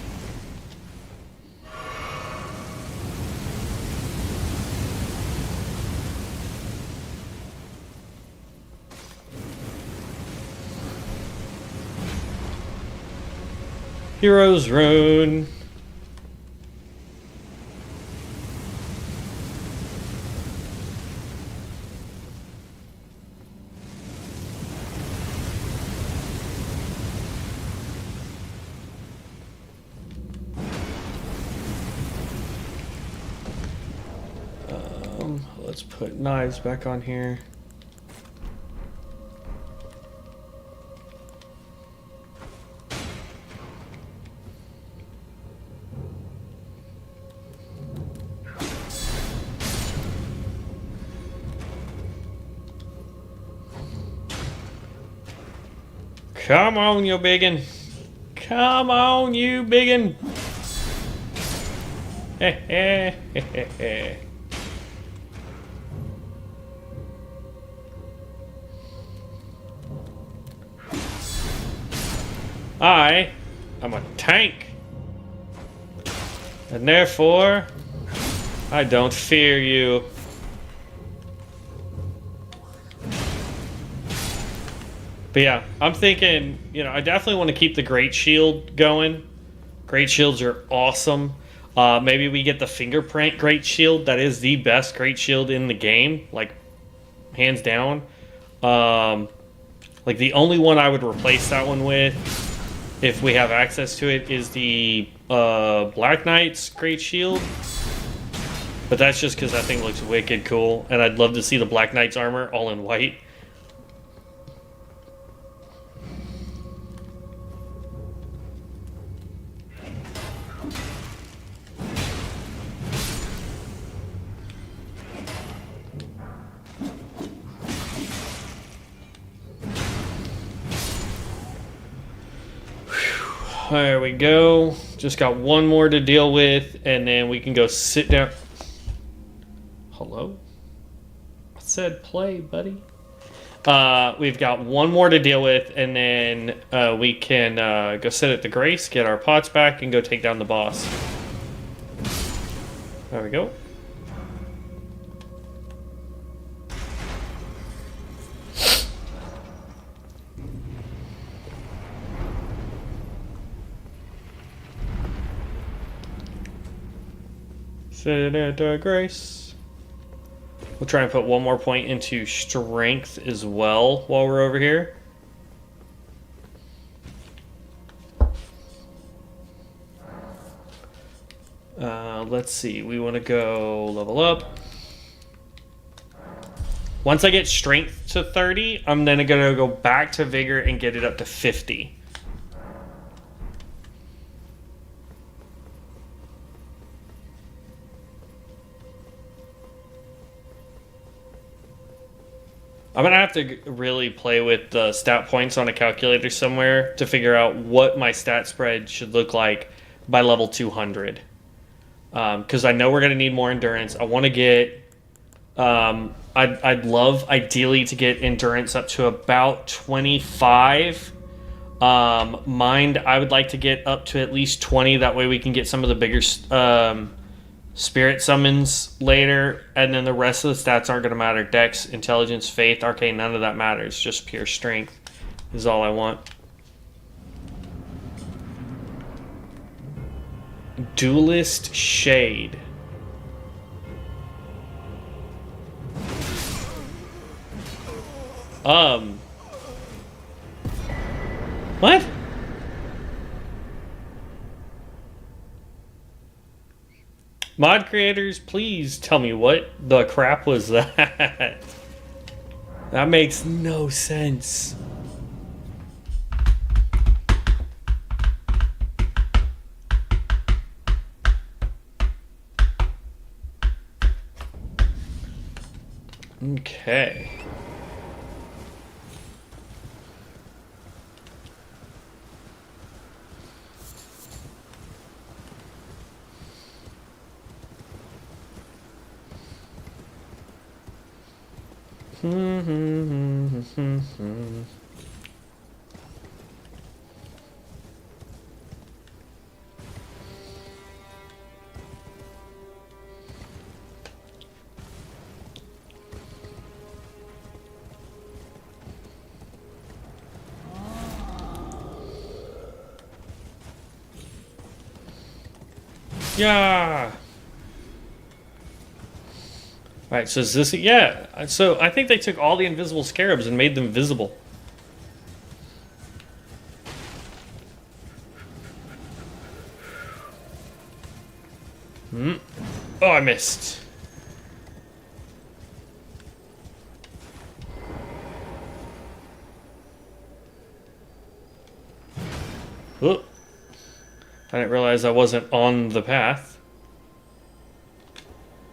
Heroes Rune. Let's put knives back on here. Come on, you biggin. Come on, you biggin. Heh heh heh heh. I am a tank, and therefore I don't fear you. But yeah, I'm thinking, you know, I definitely want to keep the Great Shield going. Great Shields are awesome. Maybe we get the fingerprint Great Shield. That is the best Great Shield in the game, like hands down. Like the only one I would replace that one with, if we have access to it, is the Black Knight's Great Shield. But that's just because that thing looks wicked cool, and I'd love to see the Black Knight's armor all in white. There we go. Just got one more to deal with, and then we can go sit down. Hello? I said play, buddy. We've got one more to deal with, and then we can go sit at the Grace, get our pots back, and go take down the boss. There we go. Sit at Grace. We'll try and put one more point into strength as well while we're over here. Let's see. We want to go level up. Once I get strength to 30, I'm then going to go back to vigor and get it up to 50. I'm going to have to really play with the stat points on a calculator somewhere to figure out what my stat spread should look like by level 200. Because I know we're going to need more endurance. I want to get... I'd love, ideally, to get endurance up to about 25. Mind, I would like to get up to at least 20. That way we can get some of the bigger... spirit summons later, and then the rest of the stats aren't going to matter. Dex, intelligence, faith, arcane, none of that matters. Just pure strength is all I want. Duelist Shade. What? Mod creators, please tell me what the crap was that? That makes no sense. Okay. Yeah. Alright, so is this... Yeah, so I think they took all the invisible scarabs and made them visible. Oh, I missed. Oh. I didn't realize I wasn't on the path.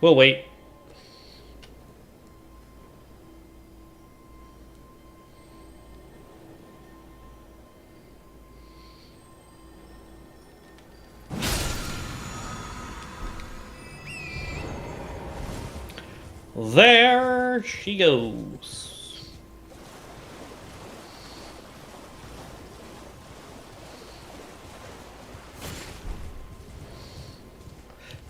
We'll wait. There she goes.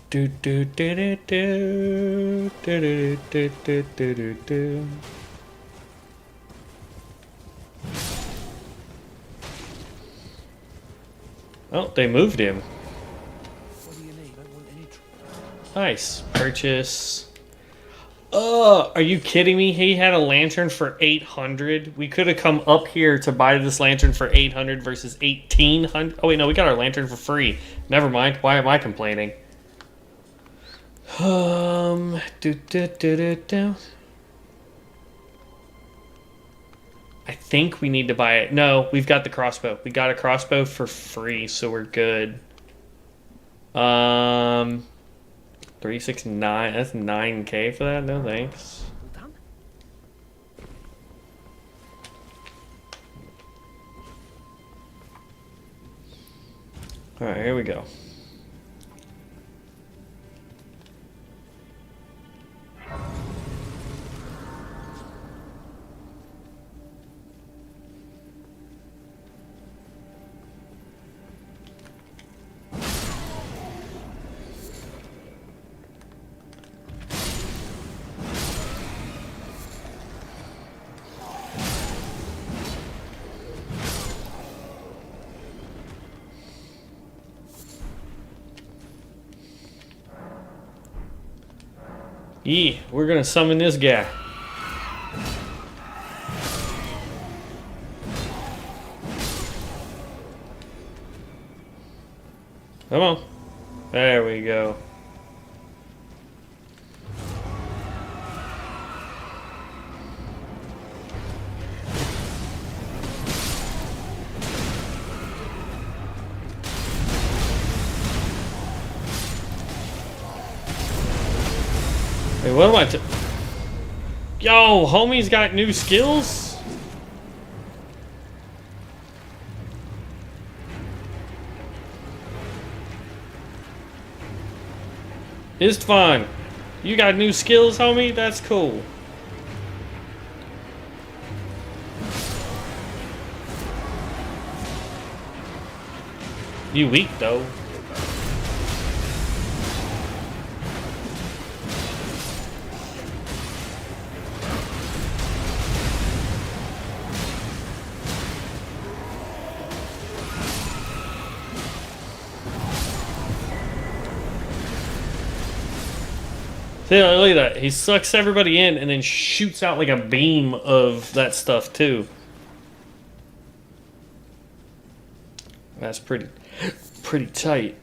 Do do do do do do do do do do do. Oh, they moved him. Nice. Purchase. Are you kidding me? He had a lantern for 800. We could have come up here to buy this lantern for 800 versus 1800. Oh wait, no, we got our lantern for free. Never mind. Why am I complaining? Do do do do do. I think we need to buy it. No, we've got the crossbow. We got a crossbow for free, so we're good. 369. That's 9K for that. No thanks. All right, here we go. Yeah, we're gonna summon this guy. Come on. There we go. Wait, what am I Yo, homie's got new skills? It's fun. You got new skills, homie? That's cool. You weak, though. See, look at that. He sucks everybody in and then shoots out like a beam of that stuff too. That's pretty tight.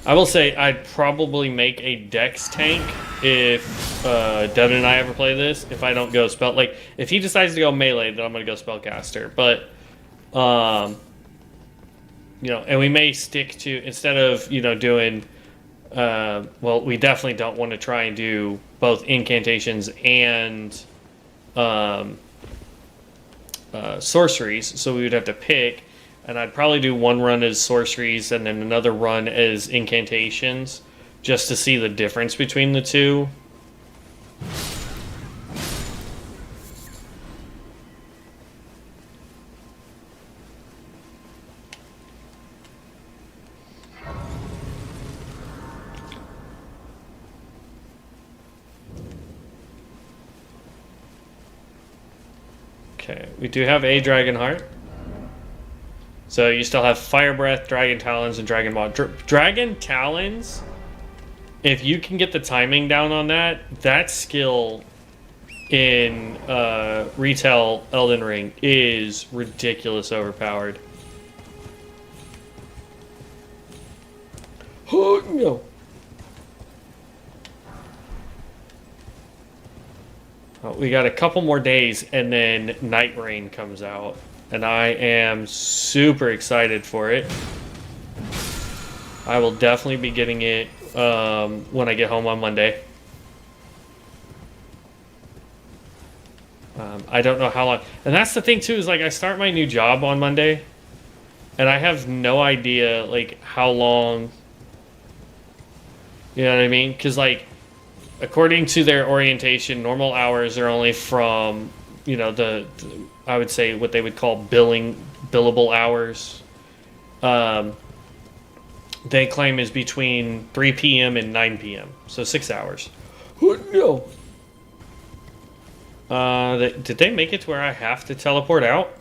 I will say I'd probably make a dex tank if Devin and I ever play this. If I don't go spell, like if he decides to go melee, then I'm gonna go spellcaster. But you know, and we may stick to, instead of doing well, we definitely don't want to try and do both incantations and sorceries. So we would have to pick. And I'd probably do one run as sorceries and then another run as incantations, just to see the difference between the two. Okay, we do have a dragon heart. So you still have fire breath, dragon talons, and dragon maw. Dragon talons, if you can get the timing down on that, that skill in retail Elden Ring is ridiculous overpowered. Oh no. Oh, we got a couple more days and then Night Rain comes out. And I am super excited for it. I will definitely be getting it when I get home on Monday. I don't know how long. And that's the thing too, is like I start my new job on Monday. And I have no idea like how long. You know what I mean? Because like according to their orientation, normal hours are only from, you know, the I would say what they would call billable hours. They claim is between 3 p.m. and 9 p.m. So 6 hours. Oh, no. Did they make it to where I have to teleport out?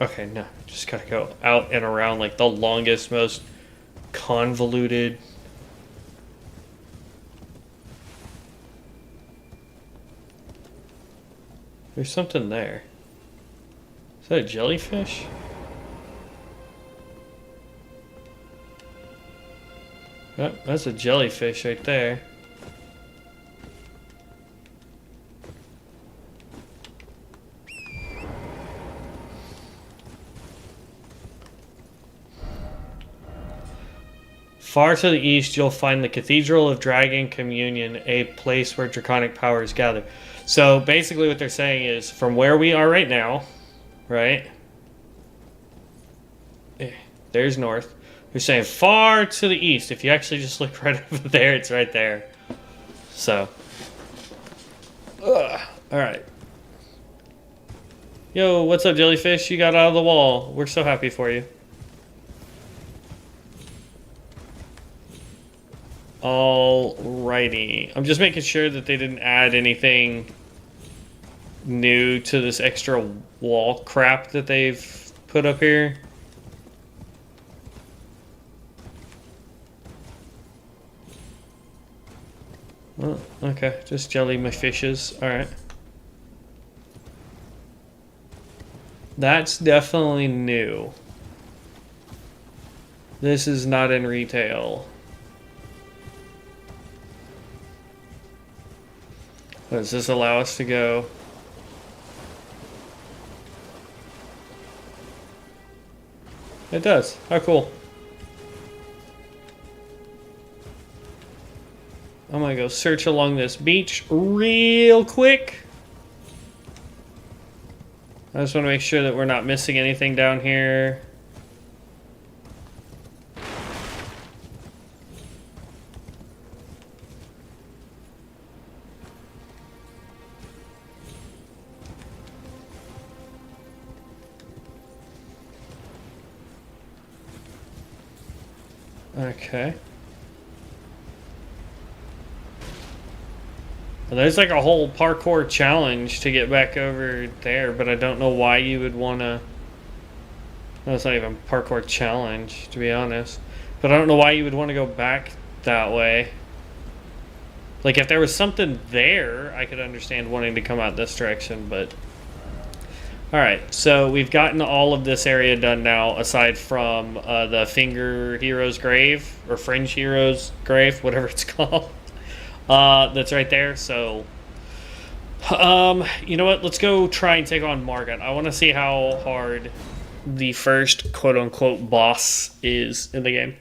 Okay, no. Just gotta go out and around like the longest, most convoluted. There's something there. Is that a jellyfish? Yep, that's a jellyfish right there. Far to the east, you'll find the Cathedral of Dragon Communion, a place where draconic powers gather. So basically what they're saying is, from where we are right now, right? There's north. They're saying far to the east. If you actually just look right over there, it's right there. So. Alright. Yo, what's up, jellyfish? You got out of the wall. We're so happy for you. Alrighty. I'm just making sure that they didn't add anything new to this extra wall crap that they've put up here. Oh, okay, just jelly my fishes. Alright. That's definitely new. This is not in retail. Does this allow us to go? It does. How cool. I'm gonna go search along this beach real quick. I just want to make sure that we're not missing anything down here. Okay. Well, there's like a whole parkour challenge to get back over there, but I don't know why you would want to... No, it's not even a parkour challenge, to be honest. But I don't know why you would want to go back that way. Like, if there was something there, I could understand wanting to come out this direction, but... Alright, so we've gotten all of this area done now, aside from the Finger Hero's Grave, or Fringe Hero's Grave, whatever it's called. That's right there, so... you know what, let's go try and take on Margot. I want to see how hard the first quote-unquote boss is in the game.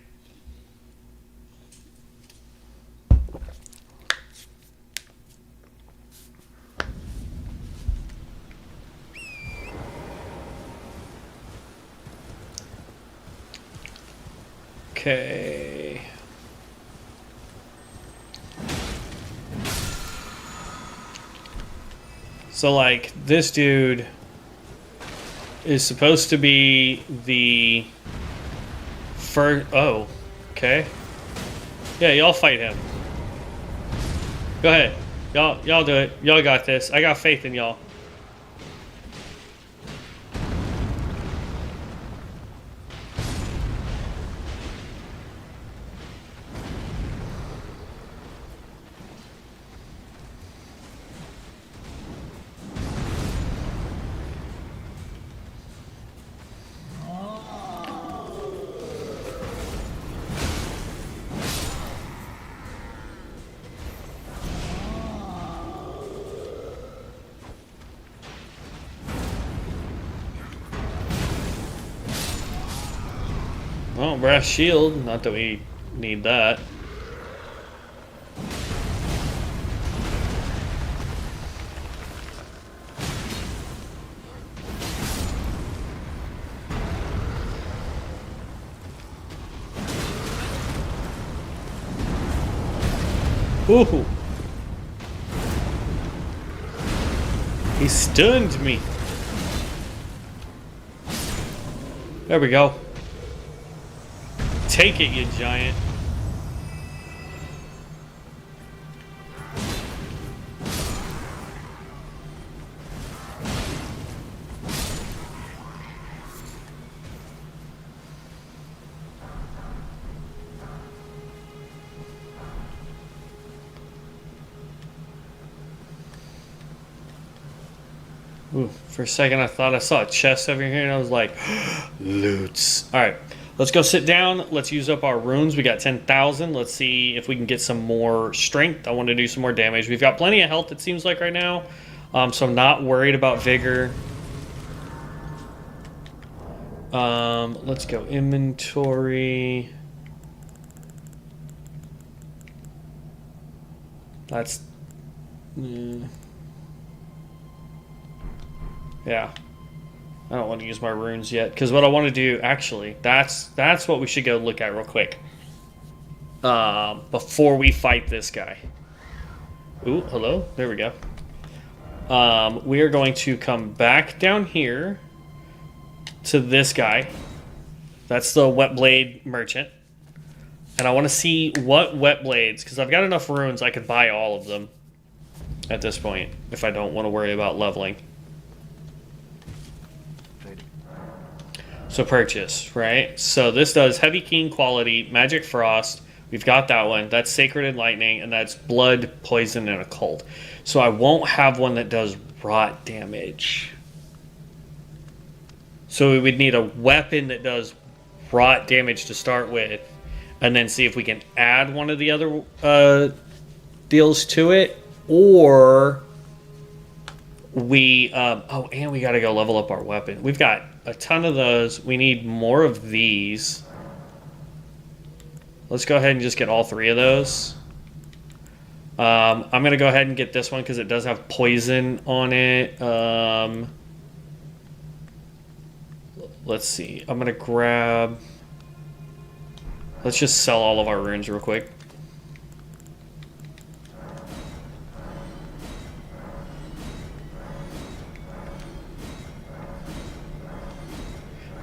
Okay. So, like, this dude is supposed to be the first... Oh, okay. Yeah, y'all fight him. Go ahead. Y'all do it. Y'all got this. I got faith in y'all. Well, brass shield. Not that we need that. Ooh. He stunned me. There we go. Take it, you giant. Ooh, for a second I thought I saw a chest over here and I was like, loots. Alright, let's go sit down. Let's use up our runes. We got 10,000. Let's see if we can get some more strength. I want to do some more damage. We've got plenty of health, it seems like, right now. So I'm not worried about vigor. Let's go inventory. That's... yeah. I don't want to use my runes yet, because what I want to do, actually, that's what we should go look at real quick. Before we fight this guy. Ooh, hello. There we go. We are going to come back down here to this guy. That's the wet blade merchant. And I want to see what wet blades, because I've got enough runes I could buy all of them at this point, if I don't want to worry about leveling. So purchase, right? So this does heavy keen quality, magic frost. We've got that one. That's sacred and lightning, and that's blood, poison, and occult. So I won't have one that does rot damage. So we would need a weapon that does rot damage to start with, and then see if we can add one of the other deals to it, or we oh, and we got to go level up our weapon. We've got a ton of those. We need more of these. Let's go ahead and just get all three of those. I'm going to go ahead and get this one because it does have poison on it. Let's see. I'm going to grab... let's just sell all of our runes real quick.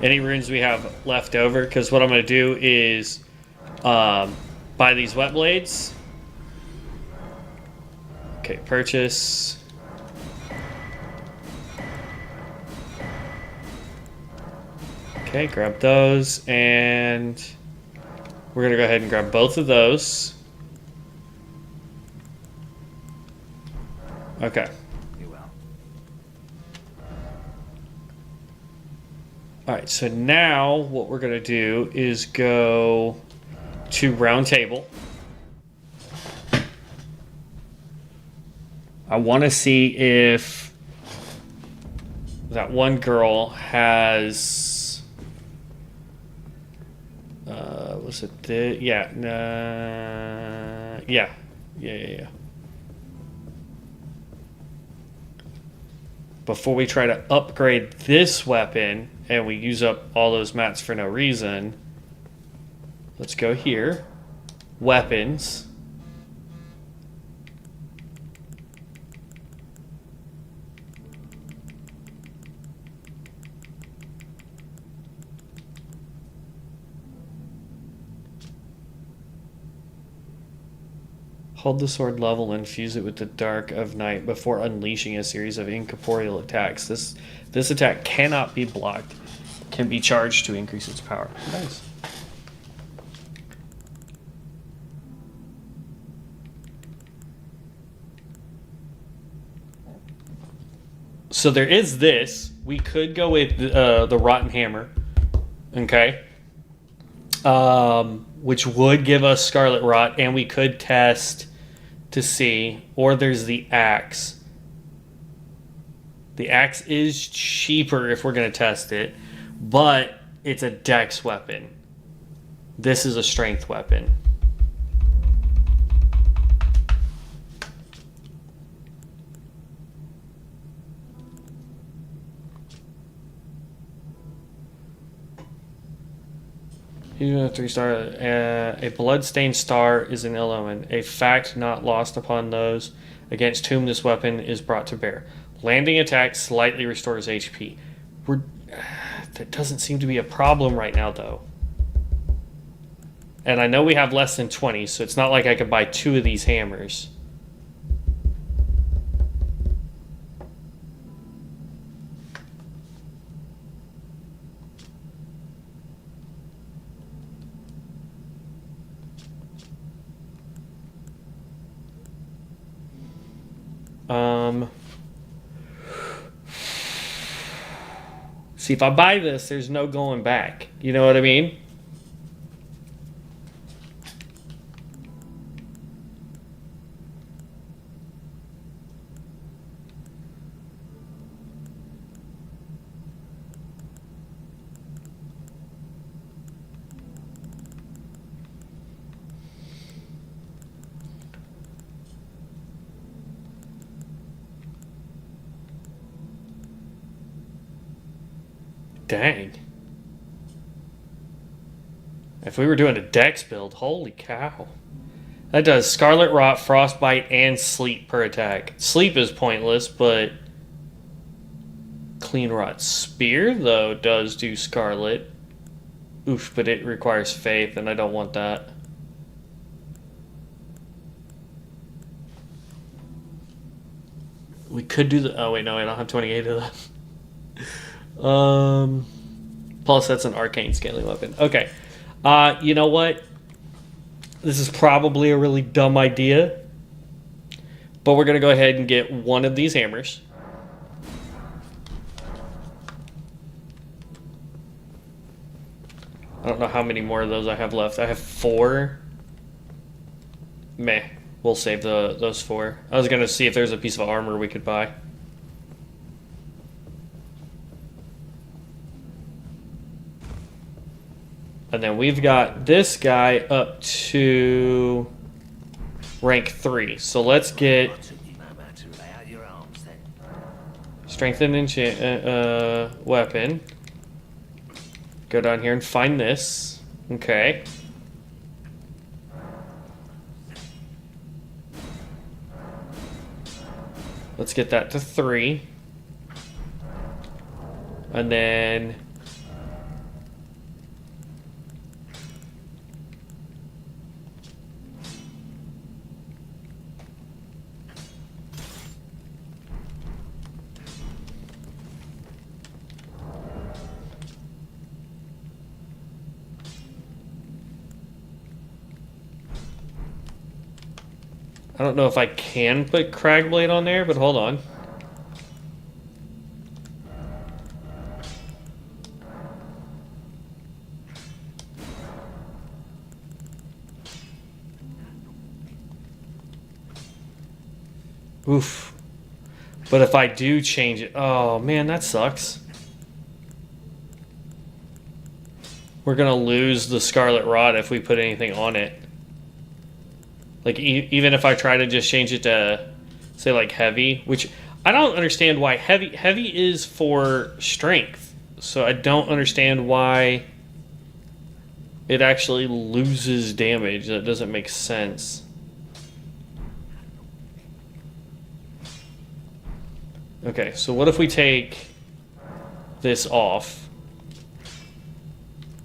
Any runes we have left over, because what I'm going to do is buy these wet blades. Okay, purchase. Okay, grab those, and we're going to go ahead and grab both of those. Okay. Alright, so now what we're going to do is go to round table. I want to see if that one girl has... was it the... yeah, yeah. Before we try to upgrade this weapon and we use up all those mats for no reason, Let's go here. Weapons. Hold the sword level and fuse it with the dark of night before unleashing a series of incorporeal attacks. This attack cannot be blocked. Can be charged to increase its power. Nice. So there is this. We could go with the Rotten Hammer. Okay. Which would give us Scarlet Rot, and we could test to see. Or there's the Axe. The Axe is cheaper if we're going to test it, but it's a dex weapon. This is a strength weapon. Even a 3-star, a blood-stained star is an ill omen, a fact not lost upon those against whom this weapon is brought to bear. Landing attack slightly restores HP. That doesn't seem to be a problem right now, though. And I know we have less than 20, so it's not like I could buy 2 of these hammers. See, if I buy this, there's no going back. You know what I mean? Dang. If we were doing a dex build, holy cow. That does Scarlet Rot, Frostbite, and Sleep per attack. Sleep is pointless, but Clean Rot Spear, though, does do Scarlet. Oof, but it requires Faith, and I don't want that. We could do the... Oh, wait, no, I don't have 28 of that. Plus that's an arcane scaling weapon. Okay. You know what? This is probably a really dumb idea. But we're going to go ahead and get one of these hammers. I don't know how many more of those I have left. I have 4. Meh. We'll save those 4. I was going to see if there's a piece of armor we could buy. And then we've got this guy up to rank 3. So let's get strengthened enchant weapon. Go down here and find this. Okay. Let's get that to 3. And then I don't know if I can put Cragblade on there, but hold on. Oof. But if I do change it... Oh, man, that sucks. We're going to lose the Scarlet Rot if we put anything on it. Like, even if I try to just change it to, say, like, heavy, which I don't understand why heavy is for strength. So I don't understand why it actually loses damage. That doesn't make sense. Okay, so what if we take this off?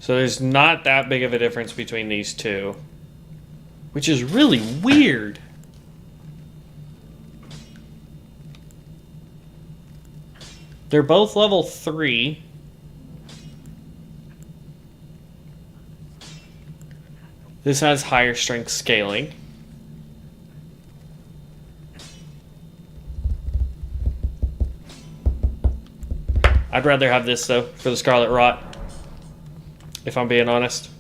So there's not that big of a difference between these two, which is really weird. They're both level 3. This has higher strength scaling. I'd rather have this, though, for the Scarlet Rot, if I'm being honest.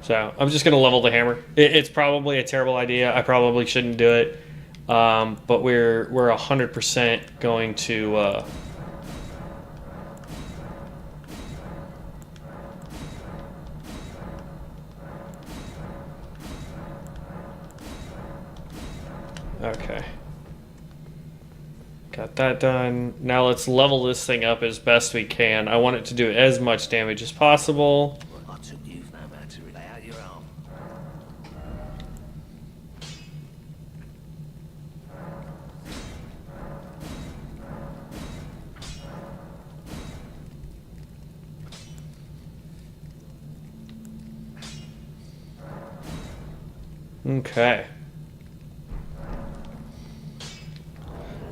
So, I'm just going to level the hammer. It's probably a terrible idea. I probably shouldn't do it. But we're 100% going to... Okay. Got that done. Now let's level this thing up as best we can. I want it to do as much damage as possible. Okay.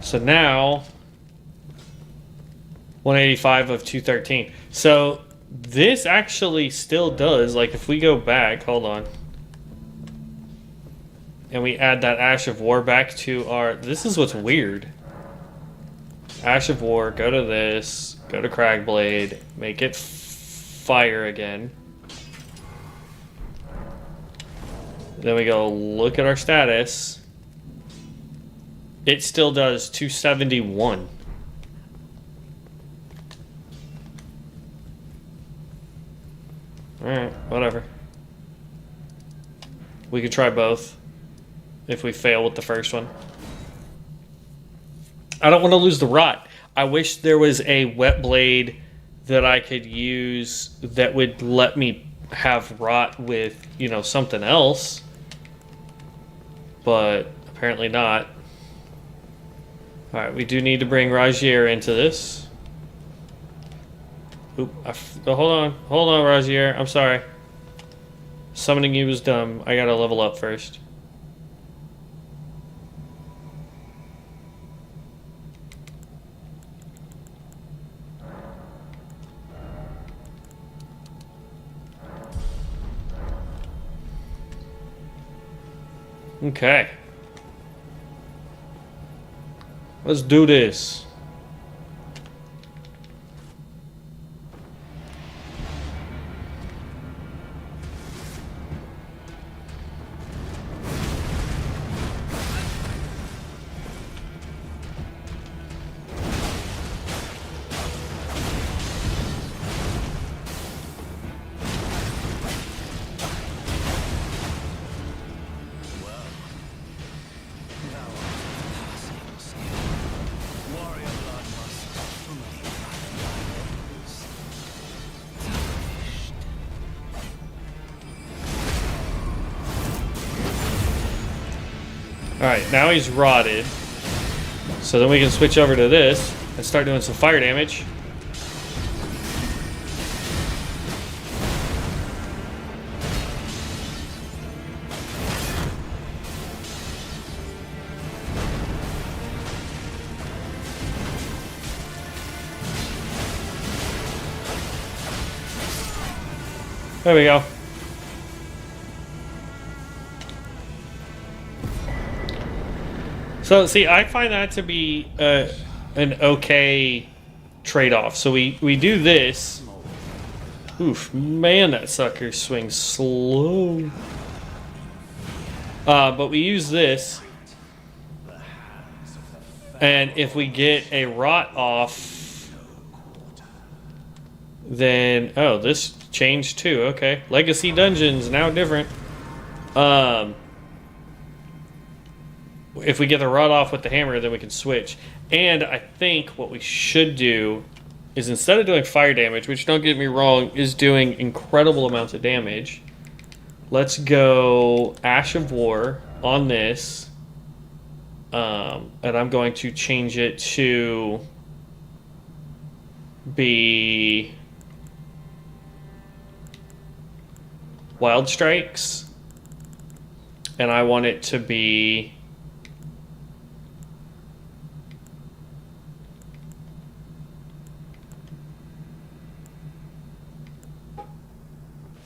So now 185 of 213. So this actually still does, like if we go back, hold on. And we add that Ash of War back to our, this is what's weird. Ash of War, go to this, go to Cragblade, make it fire again. Then we go look at our status. It still does 271. Alright, whatever. We could try both if we fail with the first one. I don't want to lose the rot. I wish there was a wet blade that I could use that would let me have rot with, you know, something else. But apparently not. Alright, we do need to bring Rajier into this. Oop, hold on, Rajier. I'm sorry. Summoning you was dumb. I gotta level up first. Okay. Let's do this. Alright, now he's rotted. So then we can switch over to this and start doing some fire damage. There we go. So, see, I find that to be an okay trade-off. So we do this. Oof, man, that sucker swings slow. But we use this. And if we get a rot off, then... Oh, this changed too. Okay. Legacy dungeons, now different. if we get the rod off with the hammer, then we can switch. And I think what we should do is instead of doing fire damage, which don't get me wrong, is doing incredible amounts of damage, let's go Ash of War on this. And I'm going to change it to be Wild Strikes. And I want it to be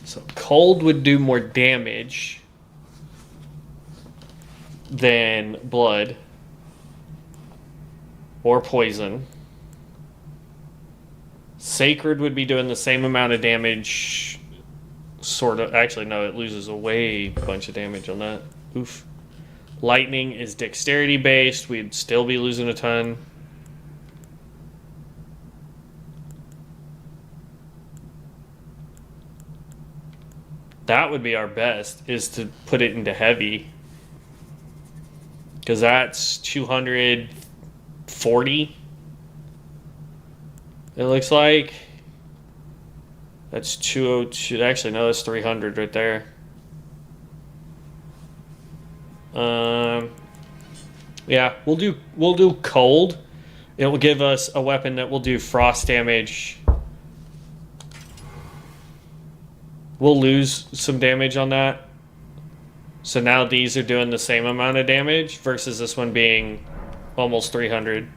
so cold would do more damage than blood or poison. Sacred would be doing the same amount of damage, sort of. Actually, no, it loses a way bunch of damage on that. Oof. Lightning is dexterity based. We'd still be losing a ton. That would be our best, is to put it into heavy. Because that's 240. It looks like. That's 202. Actually, no, that's 300 right there. Yeah, we'll do cold. It will give us a weapon that will do frost damage. We'll lose some damage on that. So now these are doing the same amount of damage versus this one being almost 300.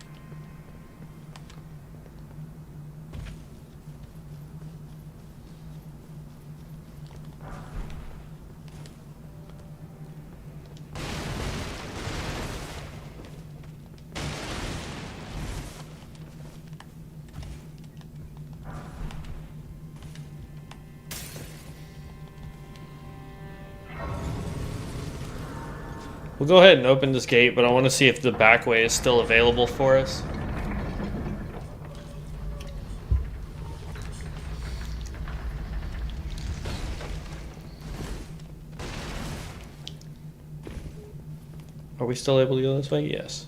We'll go ahead and open this gate, but I want to see if the back way is still available for us. Are we still able to go this way? Yes.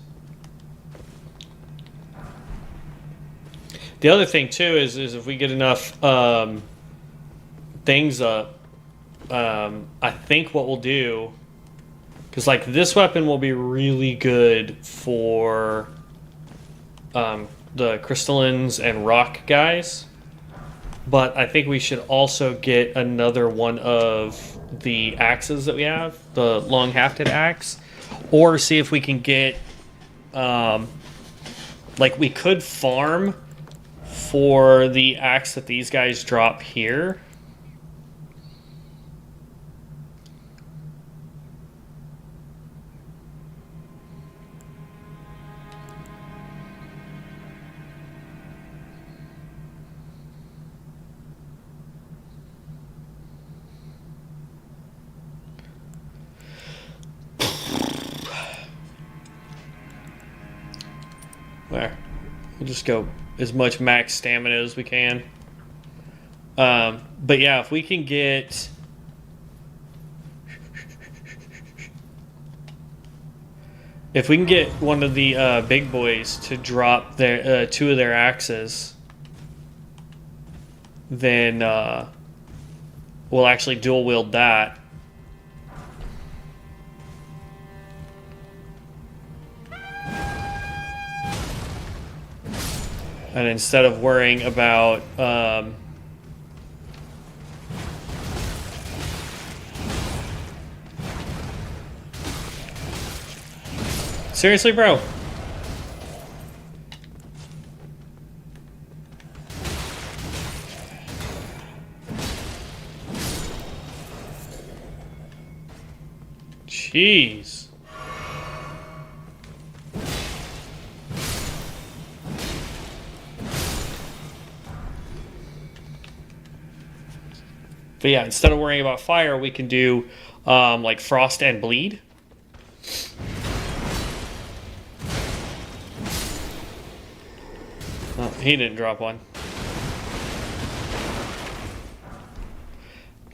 The other thing too is if we get enough things up, I think what we'll do, because like this weapon will be really good for the crystallines and rock guys, but I think we should also get another one of the axes that we have, the long hafted axe, or see if we can get like we could farm for the axe that these guys drop here. There. We'll just go as much max stamina as we can. But yeah, if we can get... If we can get one of the big boys to drop their 2 of their axes, then we'll actually dual wield that. And instead of worrying about seriously, bro? Jeez. But yeah, instead of worrying about fire, we can do like frost and bleed. Oh, he didn't drop one.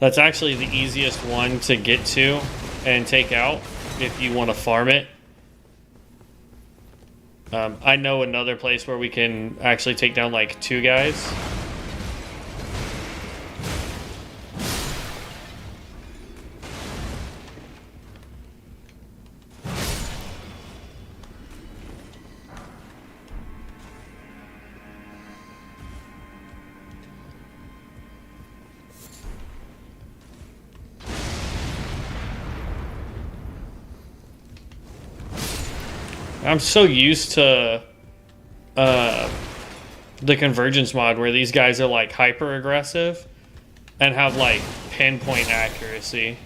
That's actually the easiest one to get to and take out if you want to farm it. I know another place where we can actually take down like 2 guys. I'm so used to the convergence mod where these guys are like hyper aggressive and have like pinpoint accuracy.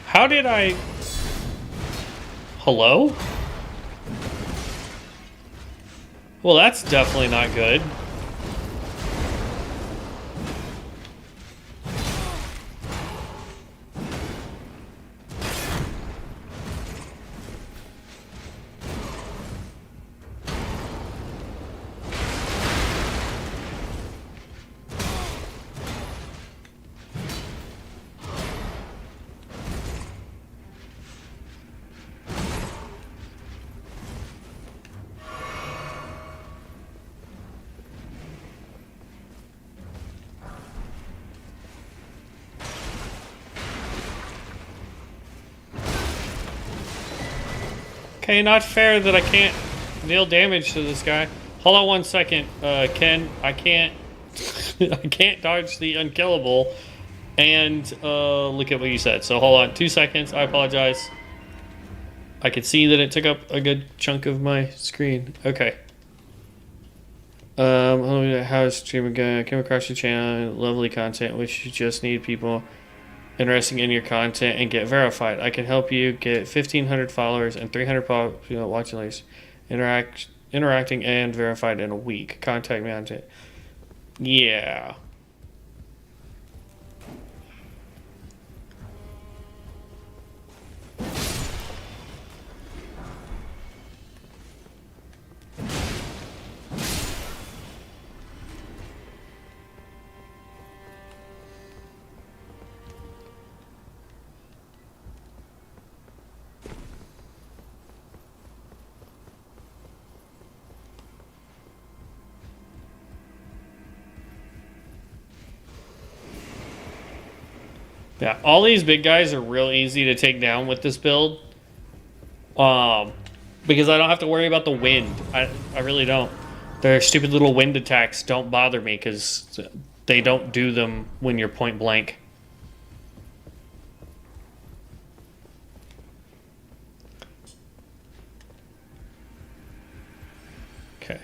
How did I... Hello? Well, that's definitely not good. Okay, not fair that I can't deal damage to this guy. Hold on 1 second, Ken. I can't I can't dodge the unkillable. And look at what you said. So hold on 2 seconds. I apologize. I could see that it took up a good chunk of my screen. Okay. How is streaming going? I came across your channel, lovely content, which you just need people interested in your content and get verified. I can help you get 1,500 followers and 300 watching likes, interacting and verified in a week. Contact me on it. Yeah. Yeah, all these big guys are real easy to take down with this build. Because I don't have to worry about the wind. I really don't. Their stupid little wind attacks don't bother me because they don't do them when you're point blank. Okay.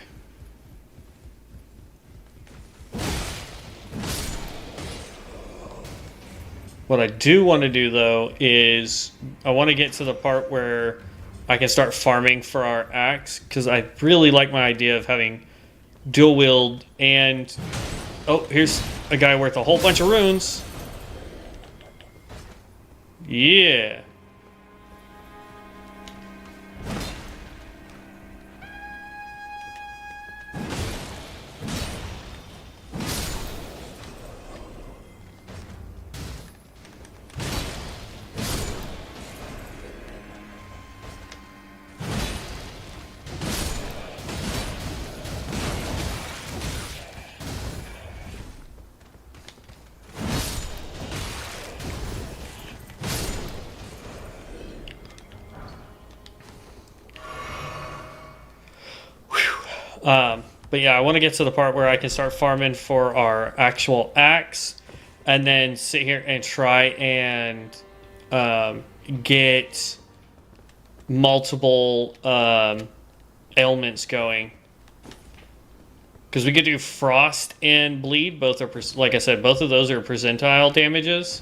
What I do want to do, though, is I want to get to the part where I can start farming for our axe, because I really like my idea of having dual wield and... Oh, here's a guy worth a whole bunch of runes. Yeah. But yeah, I want to get to the part where I can start farming for our actual axe, and then sit here and try and get multiple ailments going. Because we could do frost and bleed. Both are, like I said, both of those are percentile damages.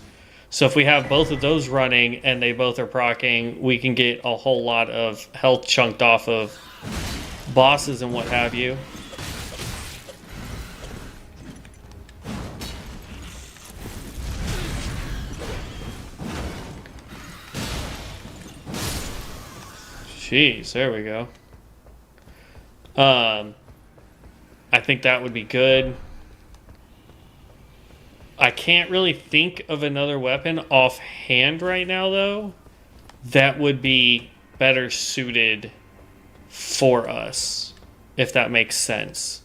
So if we have both of those running and they both are proccing, we can get a whole lot of health chunked off of bosses and what have you. Jeez, there we go. I think that would be good. I can't really think of another weapon offhand right now, though, that would be better suited for us, if that makes sense.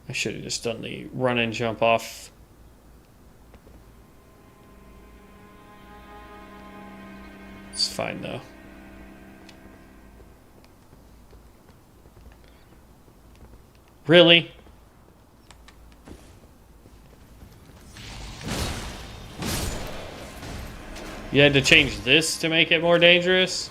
I should have just done the run and jump off. It's fine, though. Really? You had to change this to make it more dangerous?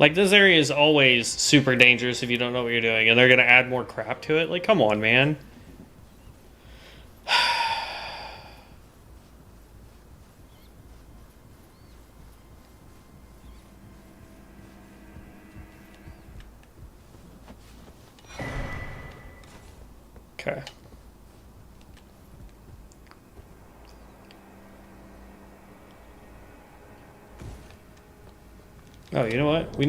Like, this area is always super dangerous if you don't know what you're doing, and they're gonna add more crap to it. Like, come on, man. Okay. Oh, you know what? We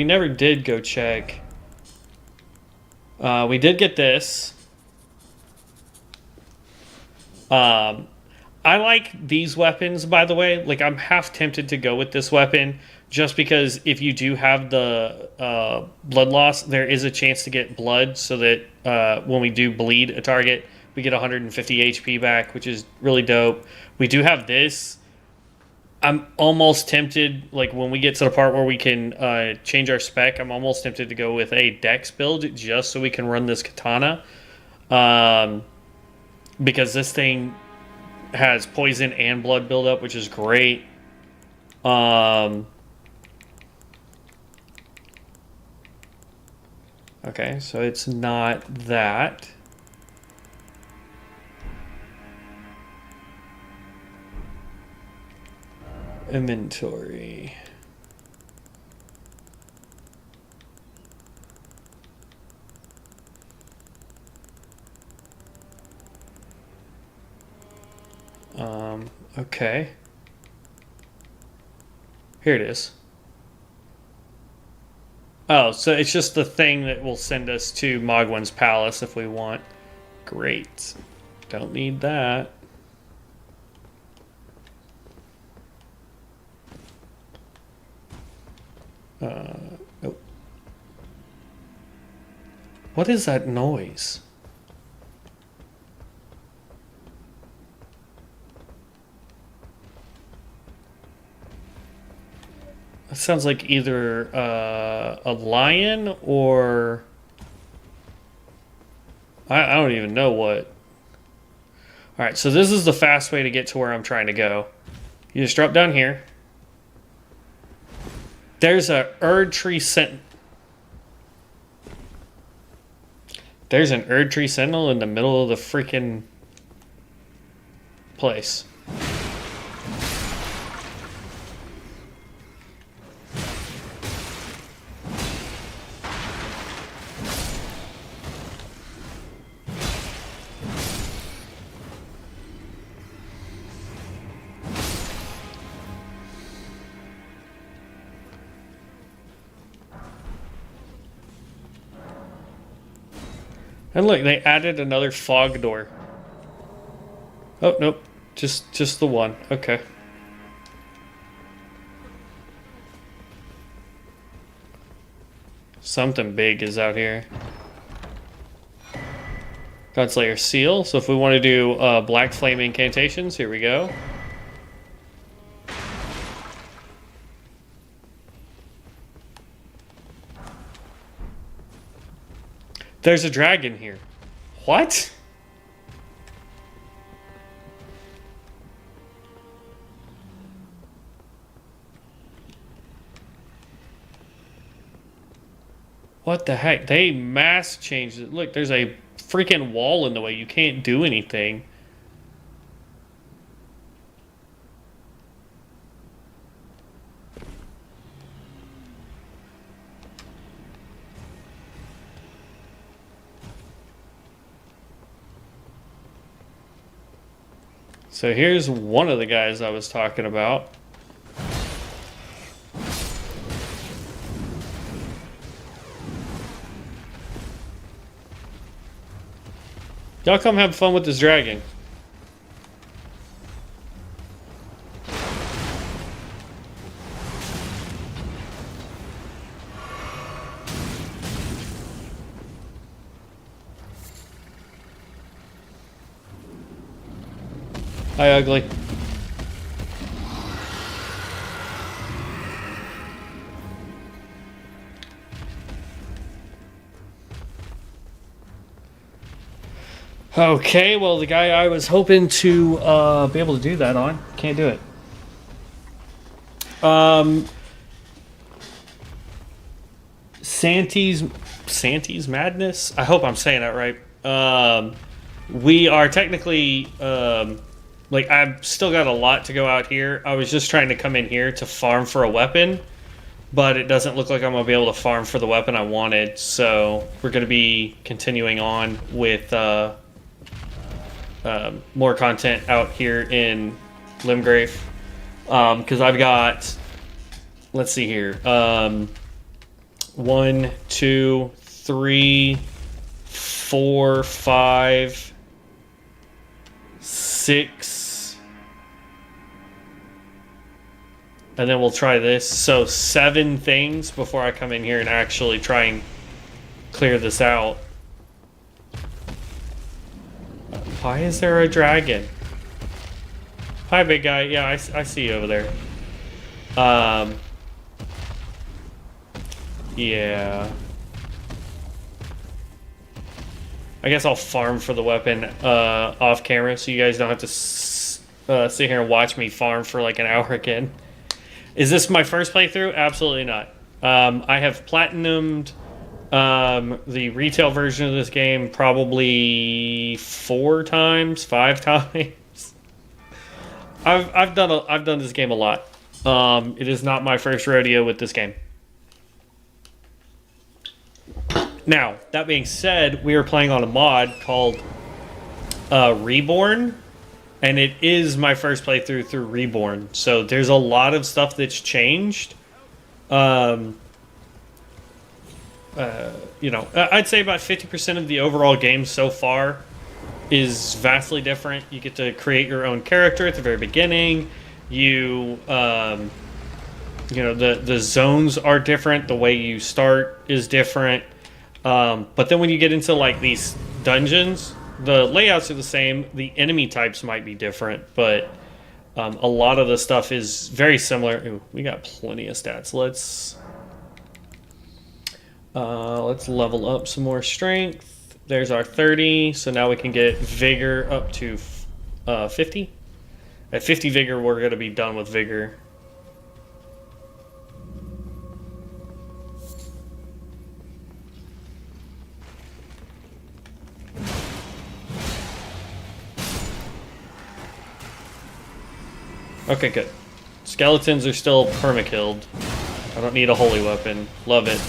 never did go check. We did get this. I like these weapons, by the way. Like, I'm half tempted to go with this weapon just because if you do have the blood loss, there is a chance to get blood so that when we do bleed a target, we get 150 HP back, which is really dope. We do have this. I'm almost tempted, like when we get to the part where we can change our spec, I'm almost tempted to go with a dex build just so we can run this katana. Because this thing has poison and blood buildup, which is great. Okay, so it's not that. Inventory. Okay. Here it is. Oh, so it's just the thing that will send us to Mogwin's palace if we want. Great. Don't need that. Nope. What is that noise? It sounds like either a lion or I don't even know what. All right, so this is the fast way to get to where I'm trying to go. You just drop down here. There's a Erd Tree Sentinel. There's an Erd Tree Sentinel in the middle of the freaking place. And look, they added another fog door. Oh, nope. Just the one. Okay. Something big is out here. Godslayer Seal. So if we want to do Black Flame incantations, here we go. There's a dragon here. What? What the heck? They mass changed it. Look, there's a freaking wall in the way. You can't do anything. So here's one of the guys I was talking about. Y'all come have fun with this dragon. Hi, ugly. Okay, well, the guy I was hoping to be able to do that on can't do it. Santi's Madness? I hope I'm saying that right. We are technically, like, I've still got a lot to go out here. I was just trying to come in here to farm for a weapon, but it doesn't look like I'm going to be able to farm for the weapon I wanted, so we're going to be continuing on with more content out here in Limgrave, because I've got, let's see here, 1, 2, 3, 4, 5, 6, and then we'll try this. So 7 things before I come in here and actually try and clear this out. Why is there a dragon? Hi, big guy. Yeah, I see you over there. Yeah. I guess I'll farm for the weapon off camera so you guys don't have to sit here and watch me farm for like an hour again. Is this my first playthrough? Absolutely not. I have platinumed the retail version of this game probably 4 times, 5 times. I've done this game a lot. It is not my first rodeo with this game. Now, that being said, we are playing on a mod called Reborn, and it is my first playthrough through Reborn. So there's a lot of stuff that's changed. You know, I'd say about 50% of the overall game so far is vastly different. You get to create your own character at the very beginning. You know, the zones are different. The way you start is different. But then when you get into like these dungeons, the layouts are the same. The enemy types might be different, but a lot of the stuff is very similar. Ooh, we got plenty of stats. Let's level up some more strength. There's our 30, so now we can get vigor up to 50. At 50 vigor, we're going to be done with vigor. Okay, good. Skeletons are still perma-killed. I don't need a holy weapon. Love it.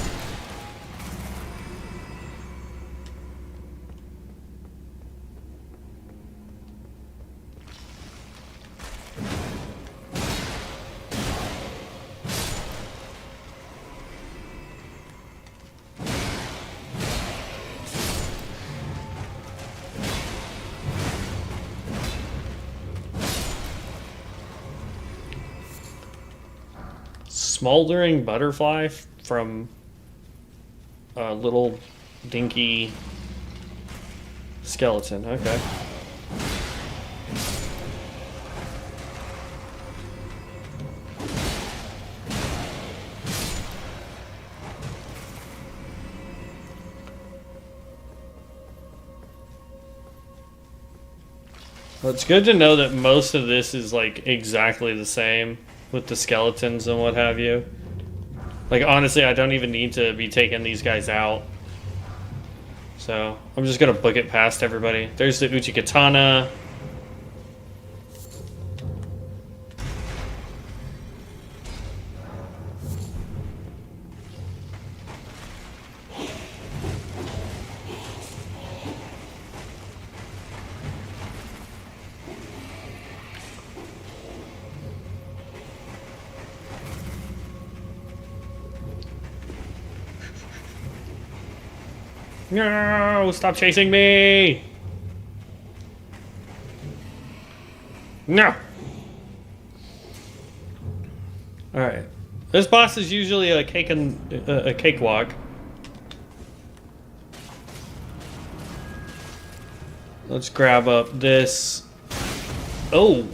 Smoldering butterfly from a little dinky skeleton. Okay. Well, it's good to know that most of this is like exactly the same with the skeletons and what have you. Like, honestly, I don't even need to be taking these guys out. So, I'm just gonna book it past everybody. There's the Uchi Katana. No, stop chasing me. No. All right. This boss is usually a cakewalk. Let's grab up this. Oh.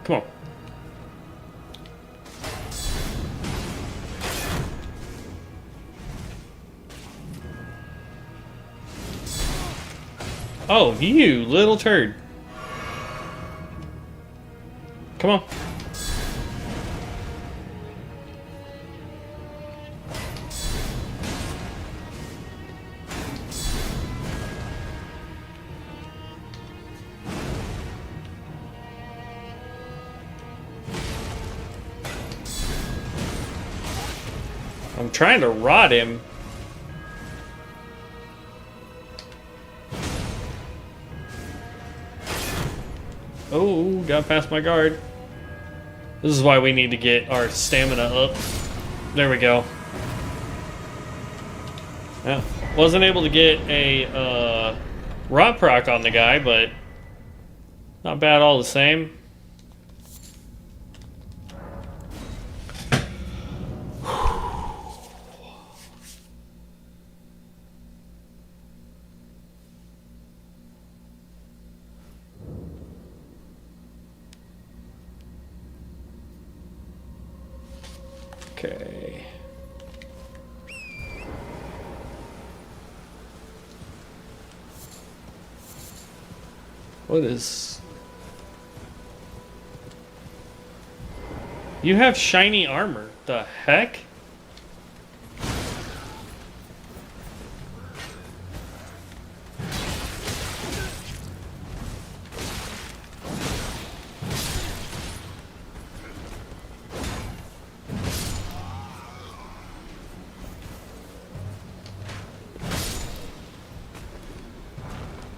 Come on. Oh, you little turd. Come on. I'm trying to rot him. Oh, got past my guard. This is why we need to get our stamina up. There we go. Yeah, wasn't able to get a rot proc on the guy, but not bad all the same. Okay. What is... You have shiny armor. The heck?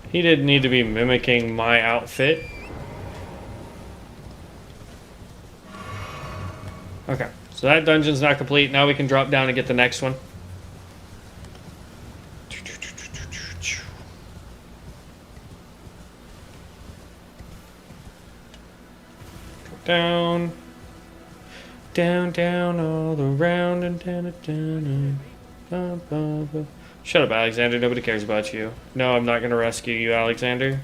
He didn't need to be mimicking my outfit. Okay, so that dungeon's not complete. Now we can drop down and get the next one. Down. Down, down, all around, and down, down, down. Shut up, Alexander. Nobody cares about you. No, I'm not going to rescue you, Alexander.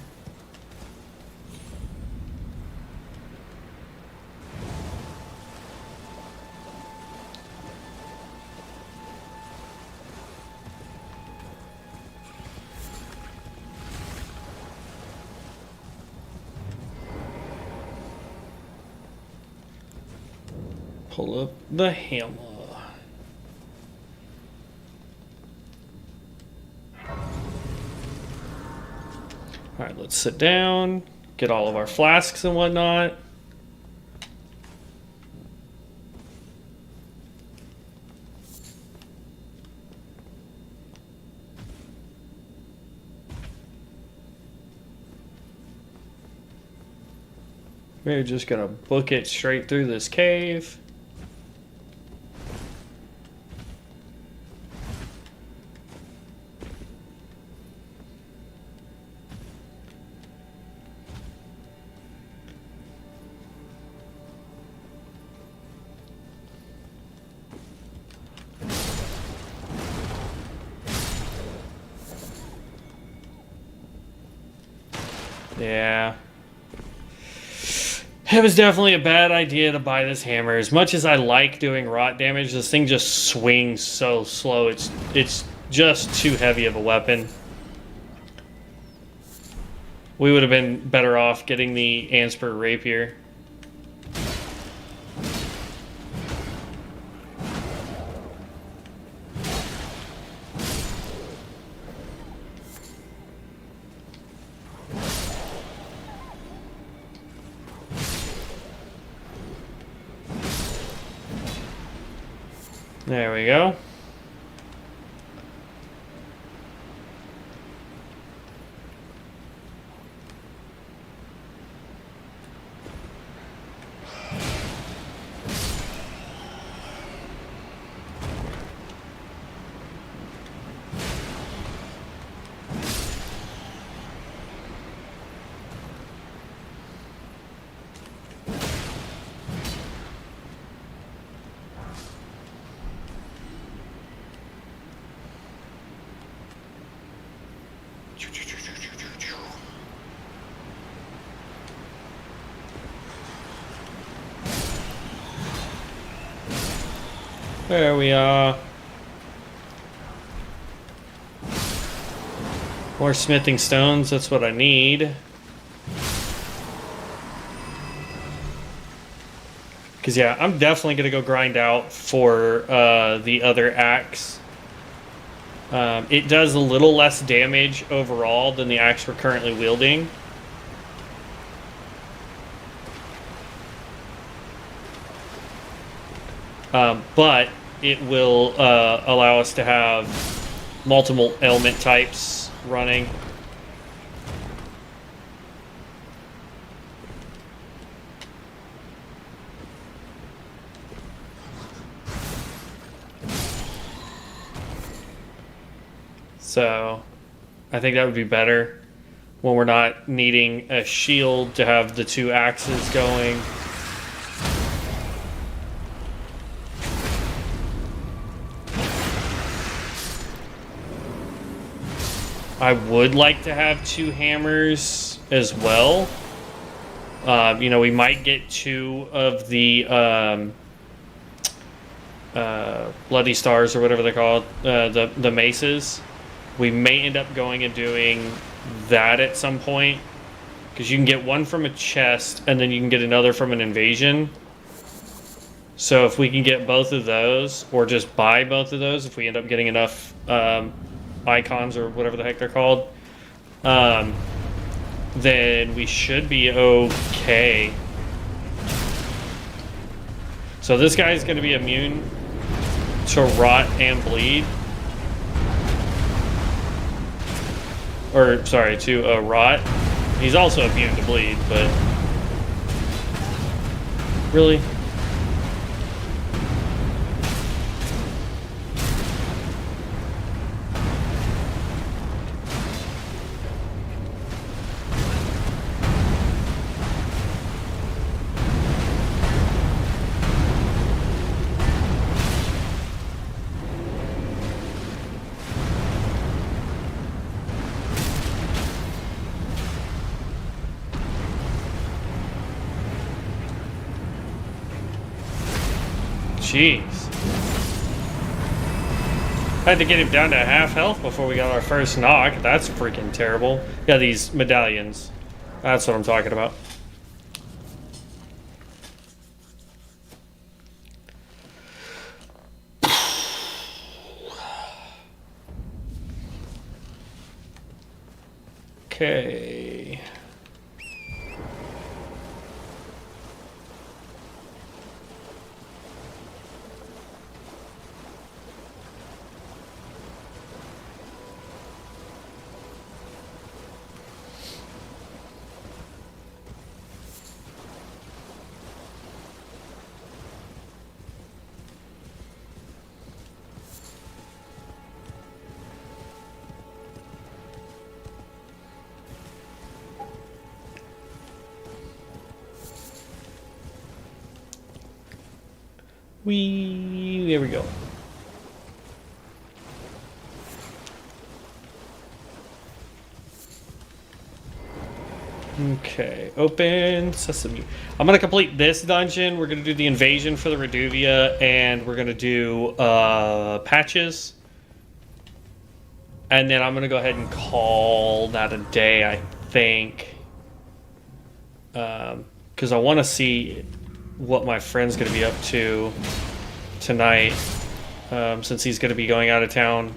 Pull up the hammer. Alright, let's sit down, get all of our flasks and whatnot. We're just gonna book it straight through this cave. Yeah. It was definitely a bad idea to buy this hammer. As much as I like doing rot damage, this thing just swings so slow. It's just too heavy of a weapon. We would have been better off getting the Anspur rapier. There we go. There we are. More smithing stones, that's what I need. Because, yeah, I'm definitely going to go grind out for the other axe. It does a little less damage overall than the axe we're currently wielding. But it will allow us to have multiple element types running. So I think that would be better when we're not needing a shield to have the two axes going. I would like to have two hammers as well. You know, we might get two of the bloody stars or whatever they're called, the maces. We may end up going and doing that at some point, because you can get one from a chest and then you can get another from an invasion. So if we can get both of those, or just buy both of those, if we end up getting enough icons or whatever the heck they're called, then we should be okay. So this guy's going to be immune to rot and bleed. Or, sorry, to rot. He's also immune to bleed, but... Really? Jeez. Had to get him down to half health before we got our first knock. That's freaking terrible. Yeah, these medallions. That's what I'm talking about. Okay. There we go. Okay, open sesame. I'm gonna complete this dungeon. We're gonna do the invasion for the Reduvia, and we're gonna do patches. And then I'm gonna go ahead and call that a day, I think. Because I want to see what my friend's gonna be up to tonight, since he's gonna be going out of town.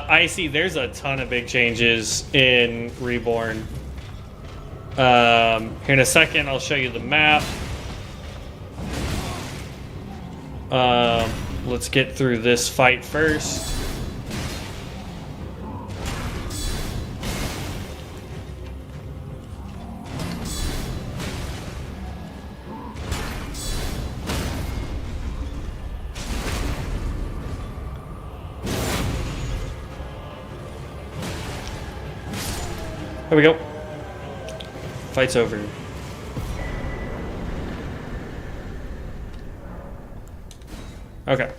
I see there's a ton of big changes in Reborn. Here in a second, I'll show you the map. Let's get through this fight first. There we go. Fight's over. Okay.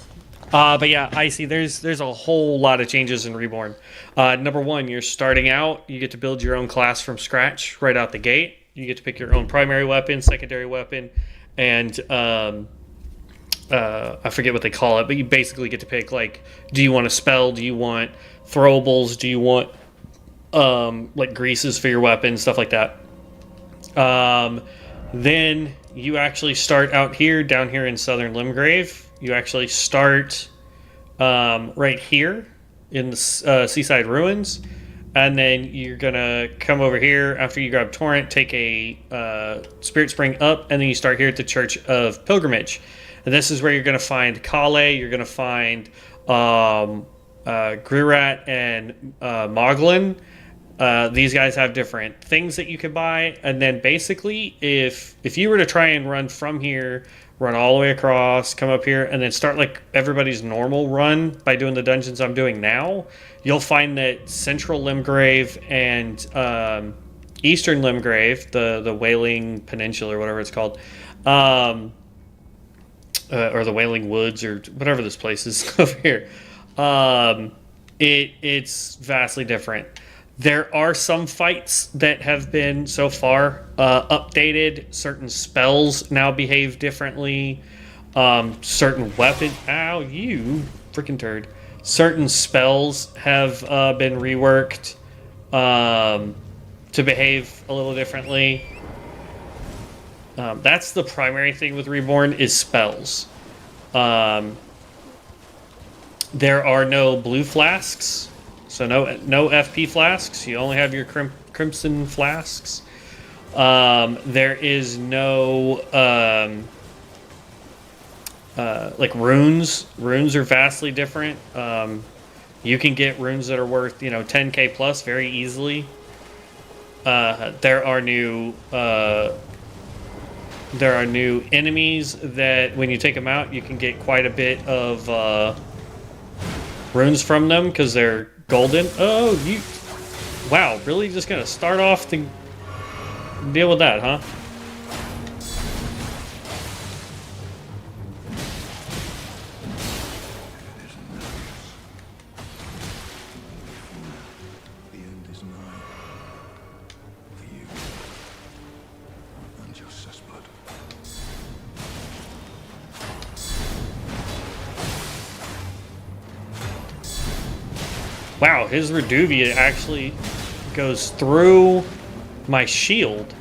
But yeah, I see there's a whole lot of changes in Reborn. Number one, you're starting out, you get to build your own class from scratch right out the gate. You get to pick your own primary weapon, secondary weapon, and I forget what they call it, but you basically get to pick, like, do you want a spell? Do you want throwables? Do you want like greases for your weapon, stuff like that. Then you actually start out here, down here in Southern Limgrave. You actually start right here in the Seaside Ruins, and then you're gonna come over here after you grab Torrent, take a Spirit Spring up, and then you start here at the Church of Pilgrimage. And this is where you're gonna find Kale, you're gonna find Grirat and Moglin. These guys have different things that you can buy, and then basically if you were to try and run from here, run all the way across, come up here, and then start like everybody's normal run by doing the dungeons I'm doing now, you'll find that Central Limgrave and Eastern Limgrave, the Wailing Peninsula or whatever it's called, or the Wailing Woods or whatever this place is over here, it's vastly different. There are some fights that have been so far updated. Certain spells now behave differently. Certain weapons... Ow, you freaking turd. Certain spells have been reworked to behave a little differently. That's the primary thing with Reborn is spells. There are no blue flasks. So no FP flasks. You only have your crimson flasks. There is no like runes. Runes are vastly different. You can get runes that are worth 10k plus very easily. There are new enemies that when you take them out, you can get quite a bit of runes from them because they're golden. Oh, you... Wow, really just gonna start off to deal with that, huh? The end is nigh. For you. And your blood. Wow, his Reduvia actually goes through my shield.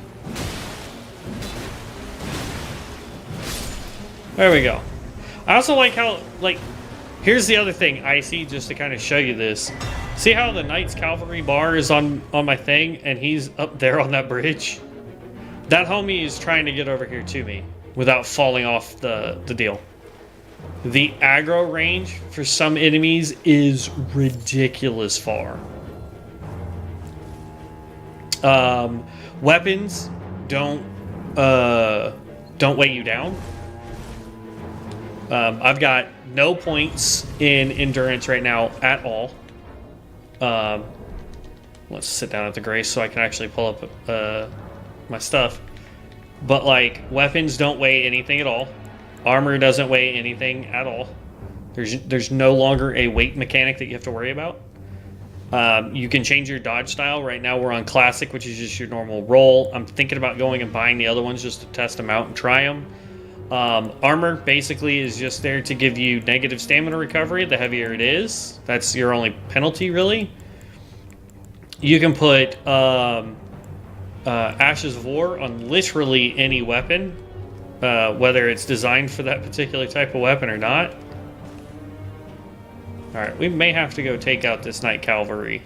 There we go. I also like how, here's the other thing, Icy, just to kind of show you this. See how the Knight's Cavalry bar is on my thing, and he's up there on that bridge? That homie is trying to get over here to me without falling off the deal. The aggro range for some enemies is ridiculous far. Weapons don't weigh you down. I've got no points in endurance right now at all. Let's sit down at the Grace so I can actually pull up my stuff. But weapons don't weigh anything at all. Armor doesn't weigh anything at all. There's no longer a weight mechanic that you have to worry about. You can change your dodge style. Right now we're on Classic, which is just your normal roll. I'm thinking about going and buying the other ones just to test them out and try them. Armor basically is just there to give you negative stamina recovery. The heavier it is, that's your only penalty, really. You can put Ashes of War on literally any weapon. Whether it's designed for that particular type of weapon or not. Alright, we may have to go take out this Knight Cavalry.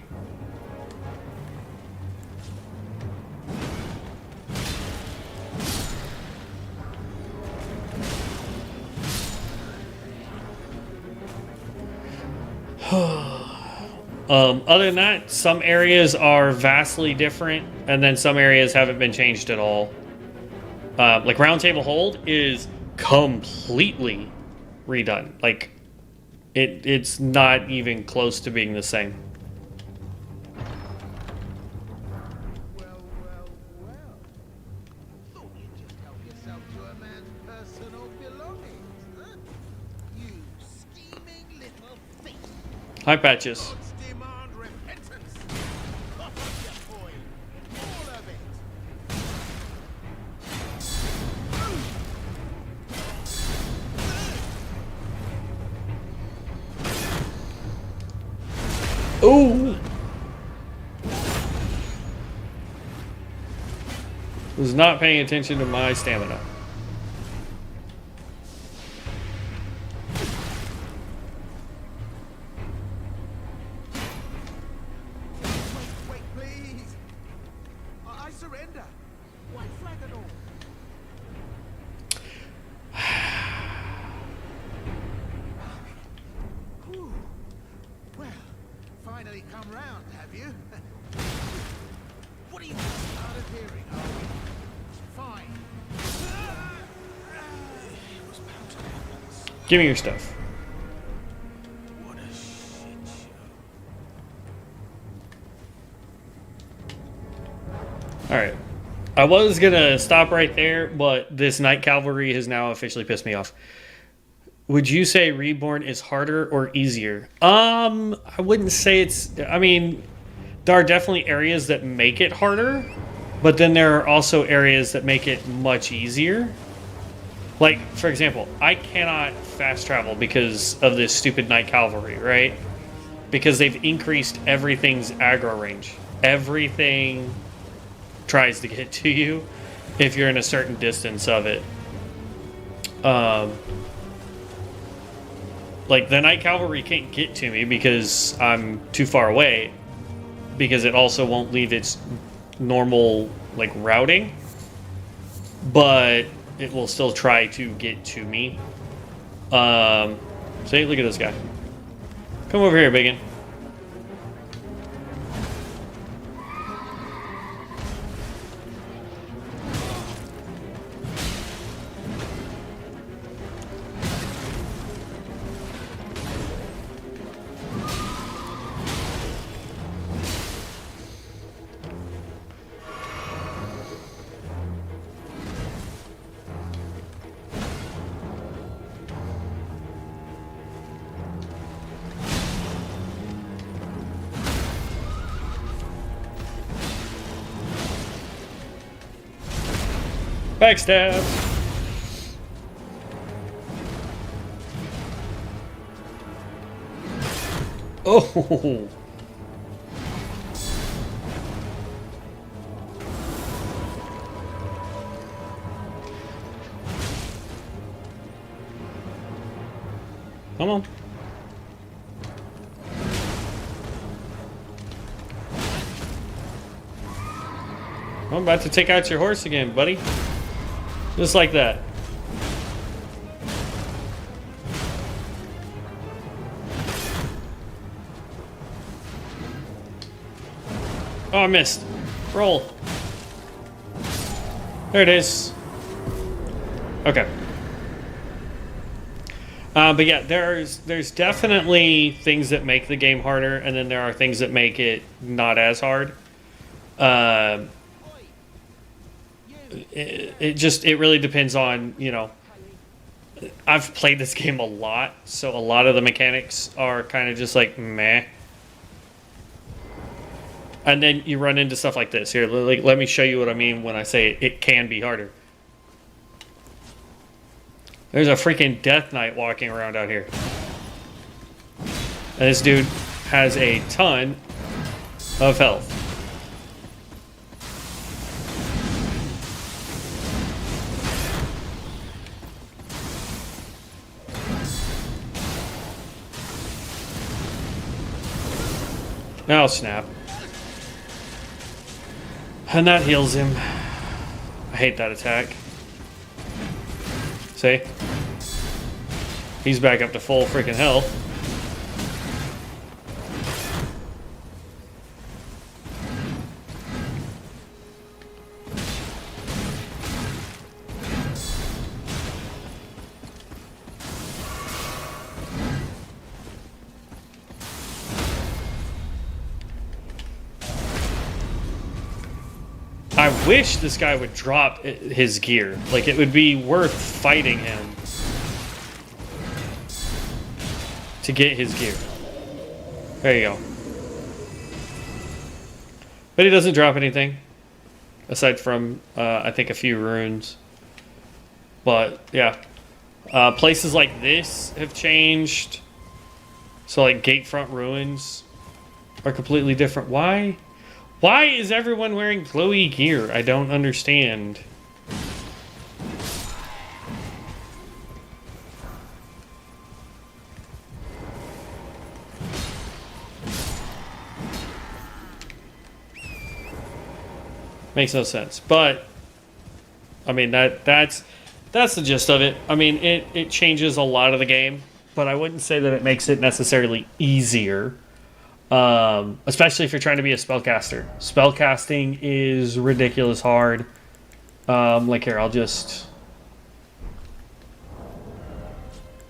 Other than that, some areas are vastly different, and then some areas haven't been changed at all. Like Round Table Hold is completely redone. Like, it's not even close to being the same. Hi, Patches. Ooh! Was not paying attention to my stamina. Wait, please. I surrender. Why flatten all? Whew. Well, finally come round, have you? What are you hard of hearing, are we? Fine. It was bound to happen. Give me your stuff. What a shit show. Alright. I was gonna stop right there, but this Night Cavalry has now officially pissed me off. Would you say Reborn is harder or easier? I wouldn't say it's... I mean, there are definitely areas that make it harder, but then there are also areas that make it much easier. Like, for example, I cannot fast travel because of this stupid Night Cavalry, right? Because they've increased everything's aggro range. Everything tries to get to you if you're in a certain distance of it. Like, the Night Cavalry can't get to me because I'm too far away, because it also won't leave its normal, like, routing, but it will still try to get to me. See, look at this guy. Come over here, biggin. Backstab. Oh. Come on. I'm about to take out your horse again, buddy. Just like that. Oh, I missed. Roll. There it is. Okay. But yeah, there's definitely things that make the game harder, and then there are things that make it not as hard. It really depends on, you know, I've played this game a lot, so a lot of the mechanics are kind of just like meh. And then you run into stuff like this. Here, let me show you what I mean when I say it can be harder. There's a freaking Death Knight walking around out here. And this dude has a ton of health. Oh, snap. And that heals him. I hate that attack. See? He's back up to full freaking health. I wish this guy would drop his gear. Like, it would be worth fighting him to get his gear. There you go. But he doesn't drop anything. Aside from, I think, a few runes. But, yeah. Places like this have changed. So, like, Gatefront Ruins are completely different. Why? Why is everyone wearing glowy gear? I don't understand. Makes no sense. But I mean that's the gist of it. I mean it changes a lot of the game, but I wouldn't say that it makes it necessarily easier. Especially if you're trying to be a spellcaster. Spellcasting is ridiculous hard. Like here, I'll just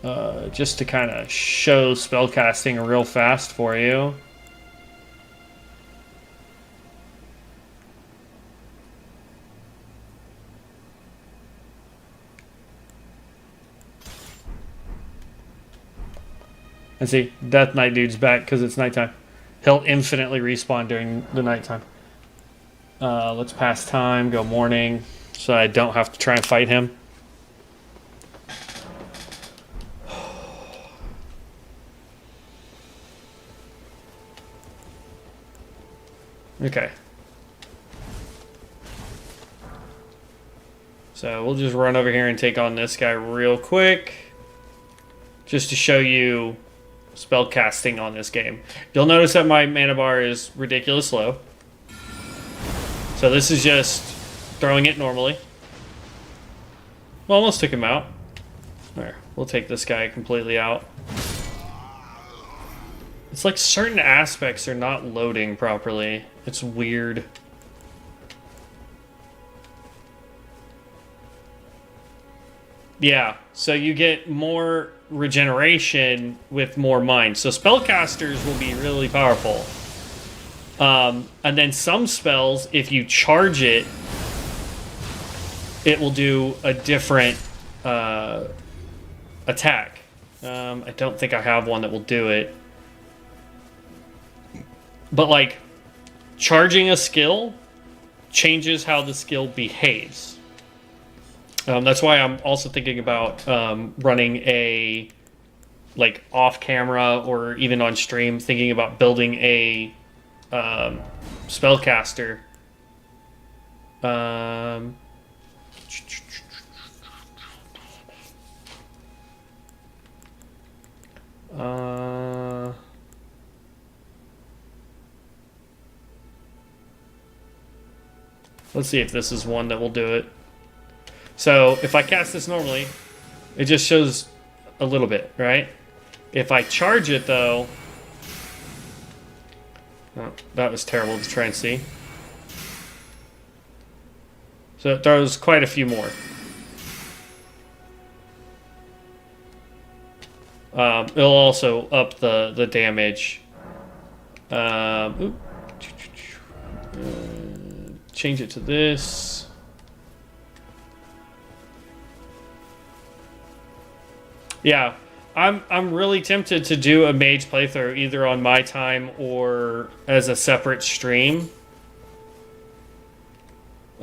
to kind of show spellcasting real fast for you. And see, Death Knight dude's back because it's nighttime. He'll infinitely respawn during the nighttime. Let's pass time, go morning, so I don't have to try and fight him. Okay. So we'll just run over here and take on this guy real quick. Just to show you spell casting on this game. You'll notice that my mana bar is ridiculous low. So this is just throwing it normally. Well, almost took him out. There, we'll take this guy completely out. It's like certain aspects are not loading properly. It's weird. Yeah, so you get more regeneration with more mind. So spellcasters will be really powerful. And then some spells, if you charge it, it will do a different attack. I don't think I have one that will do it. But like, charging a skill changes how the skill behaves. That's why I'm also thinking about running a, like, off camera or even on stream, thinking about building a spellcaster. Let's see if this is one that will do it. So if I cast this normally, it just shows a little bit, right? If I charge it though, oh, that was terrible to try and see. So it throws quite a few more. It'll also up the damage. Change it to this. Yeah, I'm really tempted to do a mage playthrough either on my time or as a separate stream.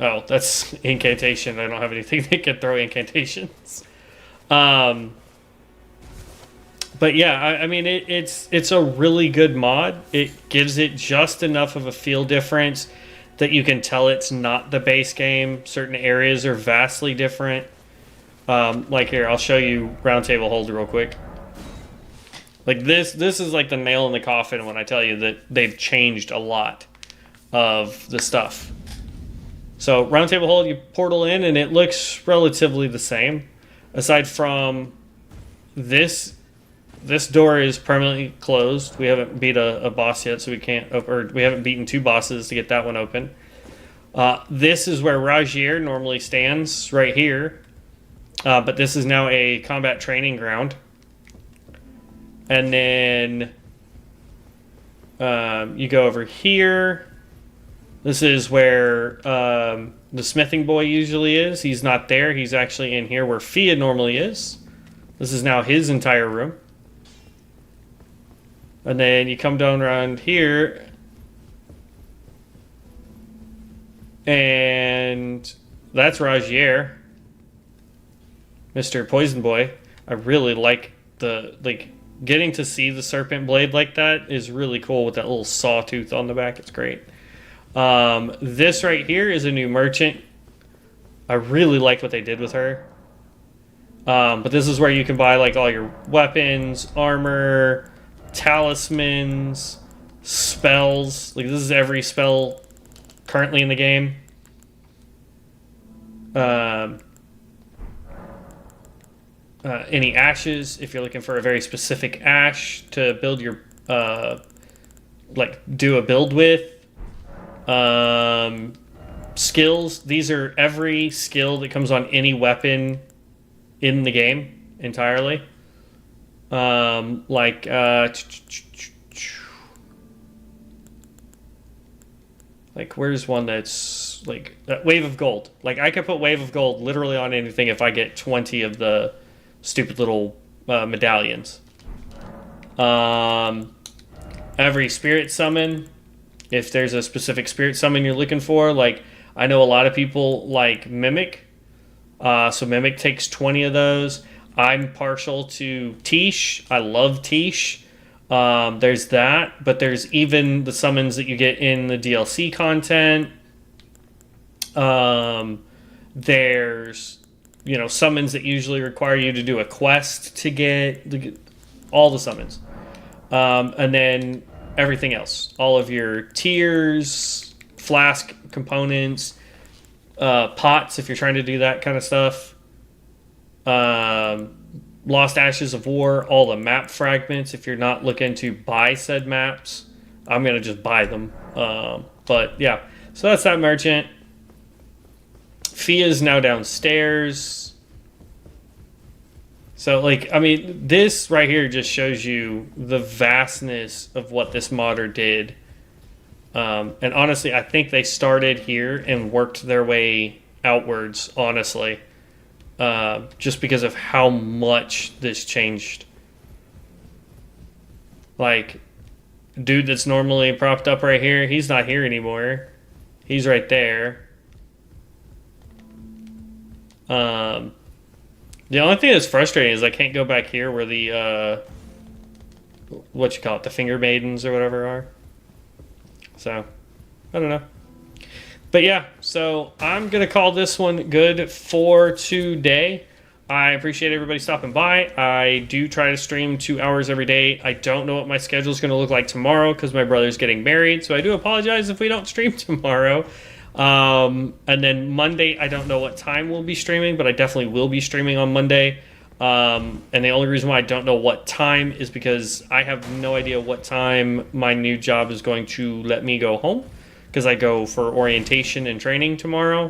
Oh, that's incantation. I don't have anything that can throw incantations. But yeah, I mean it's a really good mod. It gives it just enough of a feel difference that you can tell it's not the base game. Certain areas are vastly different. Like here, I'll show you round table hold real quick. Like this is like the nail in the coffin when I tell you that they've changed a lot of the stuff. So round table hold, you portal in and it looks relatively the same. Aside from this door is permanently closed. We haven't beat a boss yet, so we can't, or we haven't beaten 2 bosses to get that one open. This is where Rajier normally stands, right here. But this is now a combat training ground. And then you go over here, This is where the smithing boy usually is. He's not there. He's actually in here where Fia normally is. This is now his entire room. And then you come down around here. And that's Rajier. Mr. Poison Boy. I really like getting to see the serpent blade like that is really cool with that little sawtooth on the back. It's great. This right here is a new merchant. I really like what they did with her. But this is where you can buy like all your weapons, armor, talismans, spells. Like this is every spell currently in the game. Any ashes if you're looking for a very specific ash to build your do a build with. Skills, these are every skill that comes on any weapon in the game entirely. Where's one that's like Wave of Gold? Like I could put Wave of Gold literally on anything if I get 20 of the stupid little medallions. Every spirit summon, if there's a specific spirit summon you're looking for, like I know a lot of people like Mimic, so Mimic takes 20 of those. I'm partial to Tish. I love Tish. There's that, but there's even the summons that you get in the DLC content. There's summons that usually require you to do a quest to get all the summons, and then everything else, all of your tiers, flask components, pots if you're trying to do that kind of stuff, Lost Ashes of War, all the map fragments if you're not looking to buy said maps. I'm gonna just buy them, but yeah, so that's that merchant. Fia's now downstairs. So, this right here just shows you the vastness of what this modder did. And honestly, I think they started here and worked their way outwards, honestly. Just because of how much this changed. Like, dude that's normally propped up right here, he's not here anymore. He's right there. The only thing that's frustrating is I can't go back here where the the finger maidens or whatever are. So I don't know, but yeah, so I'm gonna call this one good for today. I appreciate everybody stopping by. I do try to stream 2 hours every day. I don't know what my schedule is going to look like tomorrow because my brother's getting married, so I do apologize if we don't stream tomorrow. And then Monday, I don't know what time we'll be streaming, but I definitely will be streaming on Monday. And the only reason why I don't know what time is because I have no idea what time my new job is going to let me go home, because I go for orientation and training tomorrow.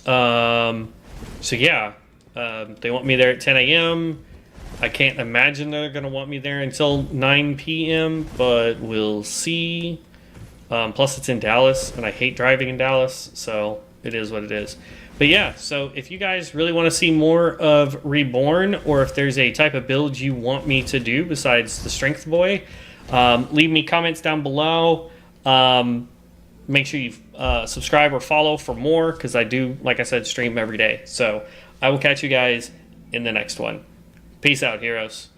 So yeah, they want me there at 10 a.m. I can't imagine they're going to want me there until 9 p.m., but we'll see. Plus it's in Dallas, and I hate driving in Dallas, so it is what it is. But yeah, so if you guys really want to see more of Reborn, or if there's a type of build you want me to do besides the Strength Boy, leave me comments down below. Make sure you subscribe or follow for more, because I do, like I said, stream every day. So I will catch you guys in the next one. Peace out, heroes.